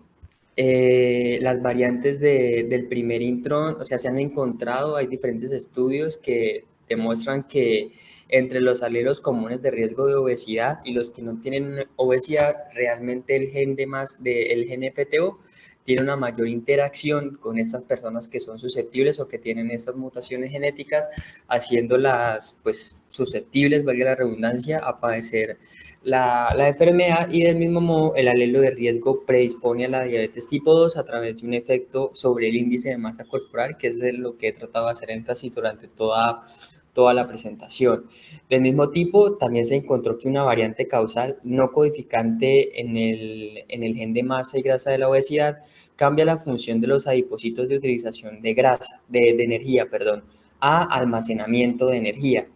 las variantes del primer intrón, o sea, se han encontrado, hay diferentes estudios que demuestran que entre los alelos comunes de riesgo de obesidad y los que no tienen obesidad, realmente el gen el gen FTO tiene una mayor interacción con estas personas que son susceptibles o que tienen estas mutaciones genéticas, haciéndolas pues susceptibles, valga la redundancia, a padecer la enfermedad, y del mismo modo el alelo de riesgo predispone a la diabetes tipo 2 a través de un efecto sobre el índice de masa corporal, que es lo que he tratado de hacer énfasis durante toda la presentación. Del mismo tipo, también se encontró que una variante causal no codificante en el gen de masa y grasa de la obesidad cambia la función de los adipocitos de utilización de grasa, de energía, perdón, a almacenamiento de energía.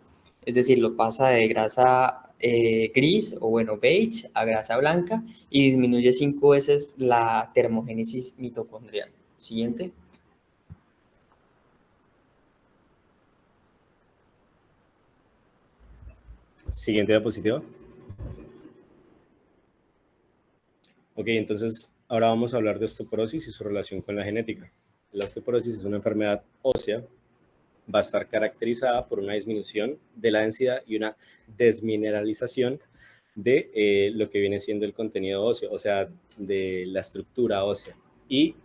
Es decir, lo pasa de grasa gris o bueno, beige a grasa blanca y disminuye 5 veces la termogénesis mitocondrial. Siguiente. Siguiente diapositiva. Ok, entonces ahora vamos a hablar de osteoporosis y su relación con la genética. La osteoporosis es una enfermedad ósea, va a estar caracterizada por una disminución de la densidad y una desmineralización de lo que viene siendo el contenido óseo, o sea, de la estructura ósea y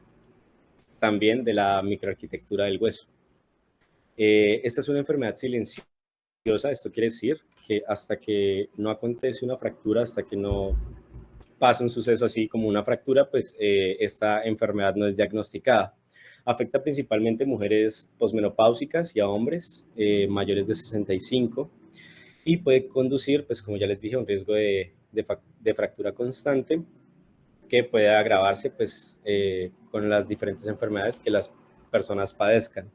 también de la microarquitectura del hueso. Esta es una enfermedad silenciosa, esto quiere decir que hasta que no acontece una fractura, hasta que no pasa un suceso así como una fractura, pues esta enfermedad no es diagnosticada. Afecta principalmente mujeres posmenopáusicas y a hombres mayores de 65 y puede conducir, pues como ya les dije, a un riesgo de fractura constante que puede agravarse pues con las diferentes enfermedades que las personas padezcan.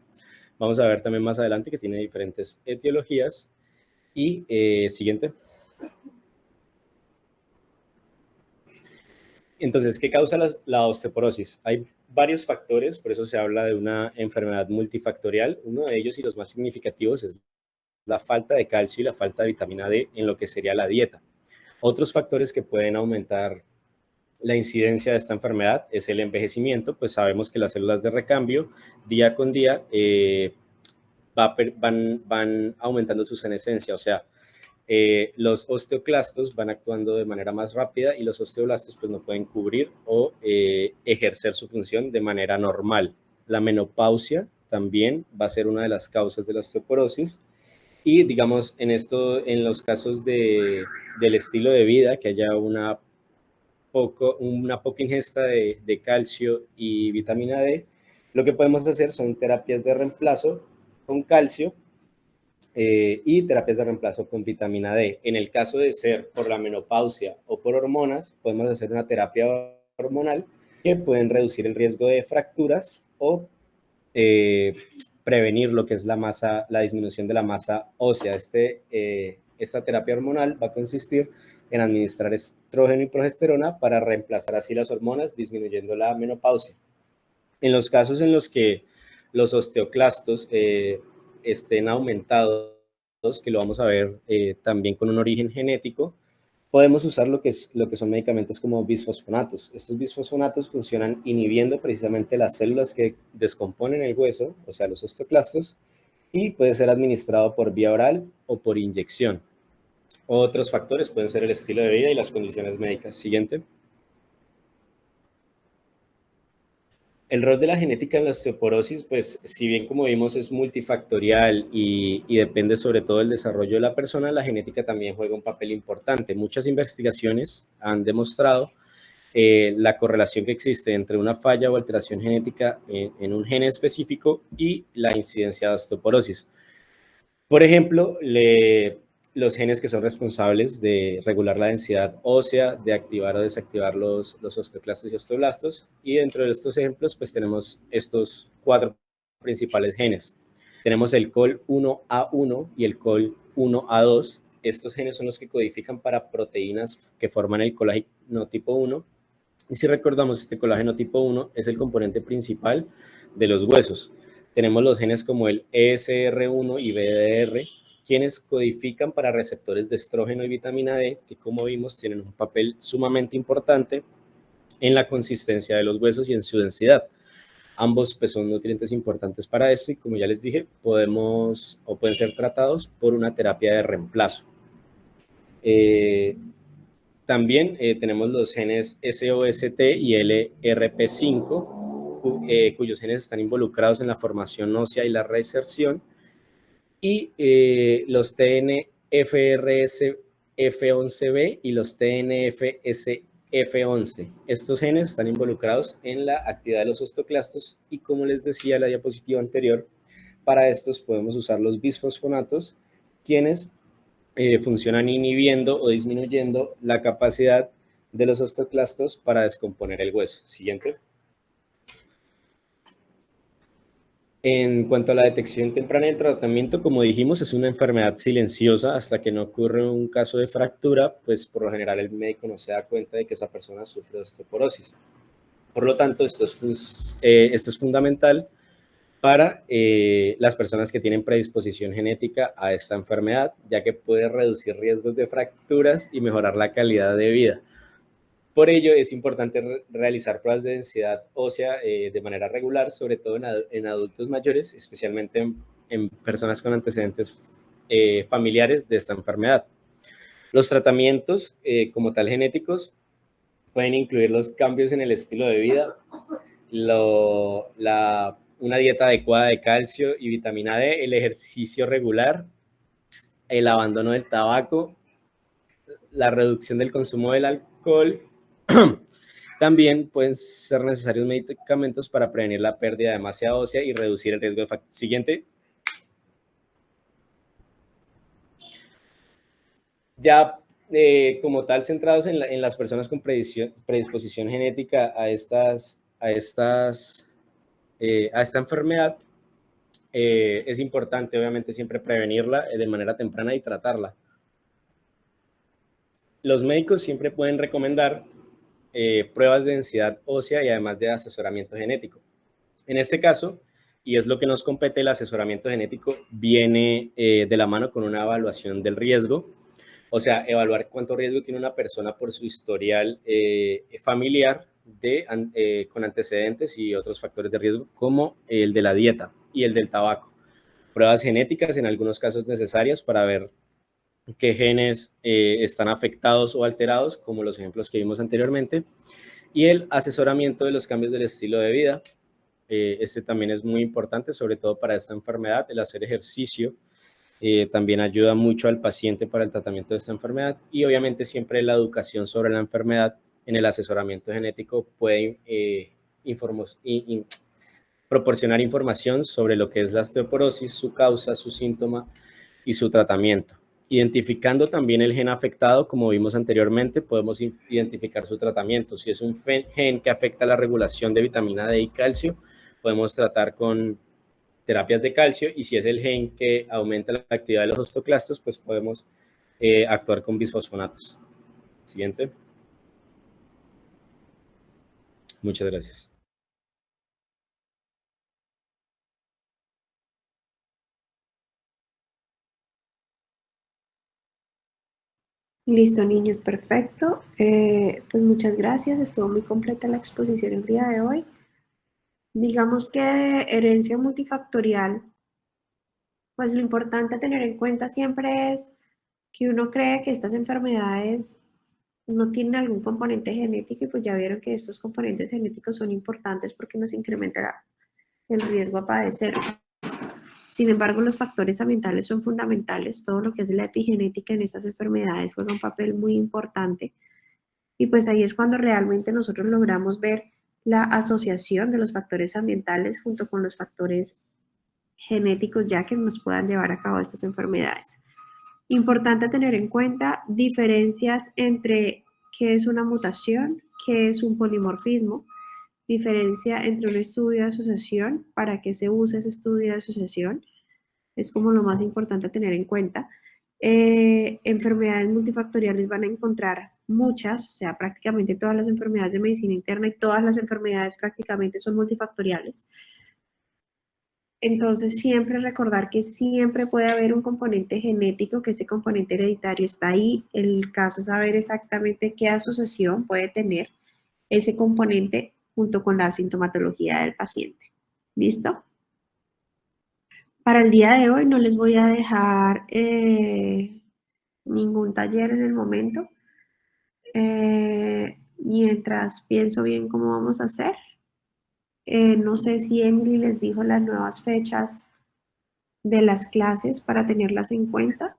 Vamos a ver también más adelante que tiene diferentes etiologías. Y siguiente. Entonces, ¿qué causa la osteoporosis? Hay varios factores, por eso se habla de una enfermedad multifactorial. Uno de ellos y los más significativos es la falta de calcio y la falta de vitamina D en lo que sería la dieta. Otros factores que pueden aumentar la incidencia de esta enfermedad es el envejecimiento, pues sabemos que las células de recambio día con día van aumentando su senescencia, o sea, los osteoclastos van actuando de manera más rápida y los osteoblastos pues no pueden cubrir o ejercer su función de manera normal. La menopausia también va a ser una de las causas de la osteoporosis y digamos en los casos del estilo de vida, que haya una poca ingesta de calcio y vitamina D, lo que podemos hacer son terapias de reemplazo con calcio y terapias de reemplazo con vitamina D. En el caso de ser por la menopausia o por hormonas, podemos hacer una terapia hormonal que pueden reducir el riesgo de fracturas o prevenir lo que es la disminución de la masa ósea. Esta terapia hormonal va a consistir en administrar estrógeno y progesterona para reemplazar así las hormonas, disminuyendo la menopausia. En los casos en los que los osteoclastos estén aumentados, que lo vamos a ver también con un origen genético, podemos usar lo que son medicamentos como bisfosfonatos. Estos bisfosfonatos funcionan inhibiendo precisamente las células que descomponen el hueso, o sea, los osteoclastos, y puede ser administrado por vía oral o por inyección. Otros factores pueden ser el estilo de vida y las condiciones médicas. Siguiente. El rol de la genética en la osteoporosis, pues si bien como vimos es multifactorial y depende sobre todo del desarrollo de la persona, la genética también juega un papel importante. Muchas investigaciones han demostrado la correlación que existe entre una falla o alteración genética en un gen específico y la incidencia de osteoporosis. Por ejemplo, los genes que son responsables de regular la densidad ósea, de activar o desactivar los osteoclastos y osteoblastos. Y dentro de estos ejemplos, pues tenemos estos 4 principales genes. Tenemos el COL1A1 y el COL1A2. Estos genes son los que codifican para proteínas que forman el colágeno tipo 1. Y si recordamos, este colágeno tipo 1 es el componente principal de los huesos. tenemos los genes como el ESR1 y BDR, quienes codifican para receptores de estrógeno y vitamina D, que como vimos tienen un papel sumamente importante en la consistencia de los huesos y en su densidad. Ambos pues, son nutrientes importantes para esto y como ya les dije, pueden ser tratados por una terapia de reemplazo. También tenemos los genes SOST y LRP5, cuyos genes están involucrados en la formación ósea y la reinserción, y los TNFRS-F11B y los TNFS-F11. Estos genes están involucrados en la actividad de los osteoclastos y como les decía en la diapositiva anterior, para estos podemos usar los bisfosfonatos, quienes funcionan inhibiendo o disminuyendo la capacidad de los osteoclastos para descomponer el hueso. Siguiente. En cuanto a la detección temprana del tratamiento, como dijimos, es una enfermedad silenciosa hasta que no ocurre un caso de fractura, pues por lo general el médico no se da cuenta de que esa persona sufre de osteoporosis. Por lo tanto, esto es fundamental para las personas que tienen predisposición genética a esta enfermedad, ya que puede reducir riesgos de fracturas y mejorar la calidad de vida. Por ello, es importante realizar pruebas de densidad ósea de manera regular, sobre todo en adultos mayores, especialmente en personas con antecedentes familiares de esta enfermedad. Los tratamientos como tal genéticos pueden incluir los cambios en el estilo de vida, una dieta adecuada de calcio y vitamina D, el ejercicio regular, el abandono del tabaco, la reducción del consumo del alcohol. También pueden ser necesarios medicamentos para prevenir la pérdida de masa ósea y reducir el riesgo de fractura. Siguiente. Ya como tal, centrados en las personas con predisposición genética a esta enfermedad, es importante obviamente siempre prevenirla de manera temprana y tratarla. Los médicos siempre pueden recomendar pruebas de densidad ósea y además de asesoramiento genético. En este caso, y es lo que nos compete, el asesoramiento genético viene de la mano con una evaluación del riesgo, o sea, evaluar cuánto riesgo tiene una persona por su historial familiar con antecedentes y otros factores de riesgo, como el de la dieta y el del tabaco. Pruebas genéticas en algunos casos necesarias para ver qué genes están afectados o alterados, como los ejemplos que vimos anteriormente, y el asesoramiento de los cambios del estilo de vida. Este también es muy importante, sobre todo para esta enfermedad. El hacer ejercicio también ayuda mucho al paciente para el tratamiento de esta enfermedad, y obviamente siempre la educación sobre la enfermedad en el asesoramiento genético puede proporcionar información sobre lo que es la osteoporosis, su causa, su síntoma y su tratamiento. Identificando también el gen afectado, como vimos anteriormente, podemos identificar su tratamiento. Si es un gen que afecta la regulación de vitamina D y calcio, podemos tratar con terapias de calcio, y si es el gen que aumenta la actividad de los osteoclastos, pues podemos actuar con bisfosfonatos. Siguiente. Muchas gracias. Listo, niños, perfecto. Pues muchas gracias, estuvo muy completa la exposición el día de hoy. Digamos que de herencia multifactorial, pues lo importante a tener en cuenta siempre es que uno cree que estas enfermedades no tienen algún componente genético, y pues ya vieron que estos componentes genéticos son importantes porque nos incrementará el riesgo a padecerlos. Sin embargo, los factores ambientales son fundamentales. Todo lo que es la epigenética en estas enfermedades juega un papel muy importante. Y pues ahí es cuando realmente nosotros logramos ver la asociación de los factores ambientales junto con los factores genéticos ya que nos puedan llevar a cabo estas enfermedades. Importante tener en cuenta diferencias entre qué es una mutación, qué es un polimorfismo, diferencia entre un estudio de asociación, para qué se usa ese estudio de asociación, es como lo más importante a tener en cuenta. Enfermedades multifactoriales van a encontrar muchas, o sea, prácticamente todas las enfermedades de medicina interna y todas las enfermedades prácticamente son multifactoriales. Entonces, siempre recordar que siempre puede haber un componente genético, que ese componente hereditario está ahí. El caso es saber exactamente qué asociación puede tener ese componente junto con la sintomatología del paciente. ¿Listo? Para el día de hoy no les voy a dejar ningún taller en el momento. Mientras pienso bien cómo vamos a hacer. No sé si Emily les dijo las nuevas fechas de las clases para tenerlas en cuenta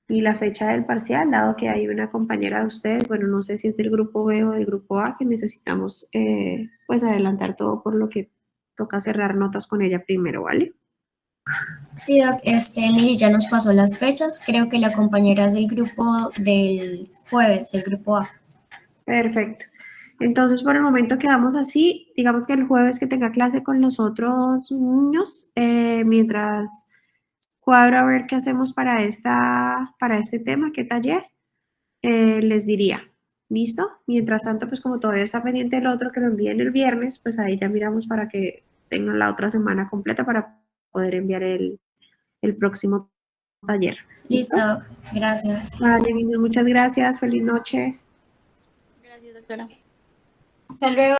y la fecha del parcial, dado que hay una compañera de ustedes, bueno, no sé si es del grupo B o del grupo A, que necesitamos pues adelantar todo, por lo que toca cerrar notas con ella primero, ¿vale? Sí, Doc, Emily ya nos pasó las fechas. Creo que la compañera es del grupo del jueves, del grupo A. Perfecto. Entonces, por el momento quedamos así. Digamos que el jueves que tenga clase con los otros niños, mientras cuadro a ver qué hacemos para este tema, qué taller, les diría. ¿Listo? Mientras tanto, pues como todavía está pendiente el otro que lo envíen el viernes, pues ahí ya miramos para que tengan la otra semana completa para poder enviar el próximo taller. Listo, Doc. Gracias. Vale, niños, muchas gracias. Feliz noche. Gracias, doctora. Hasta luego.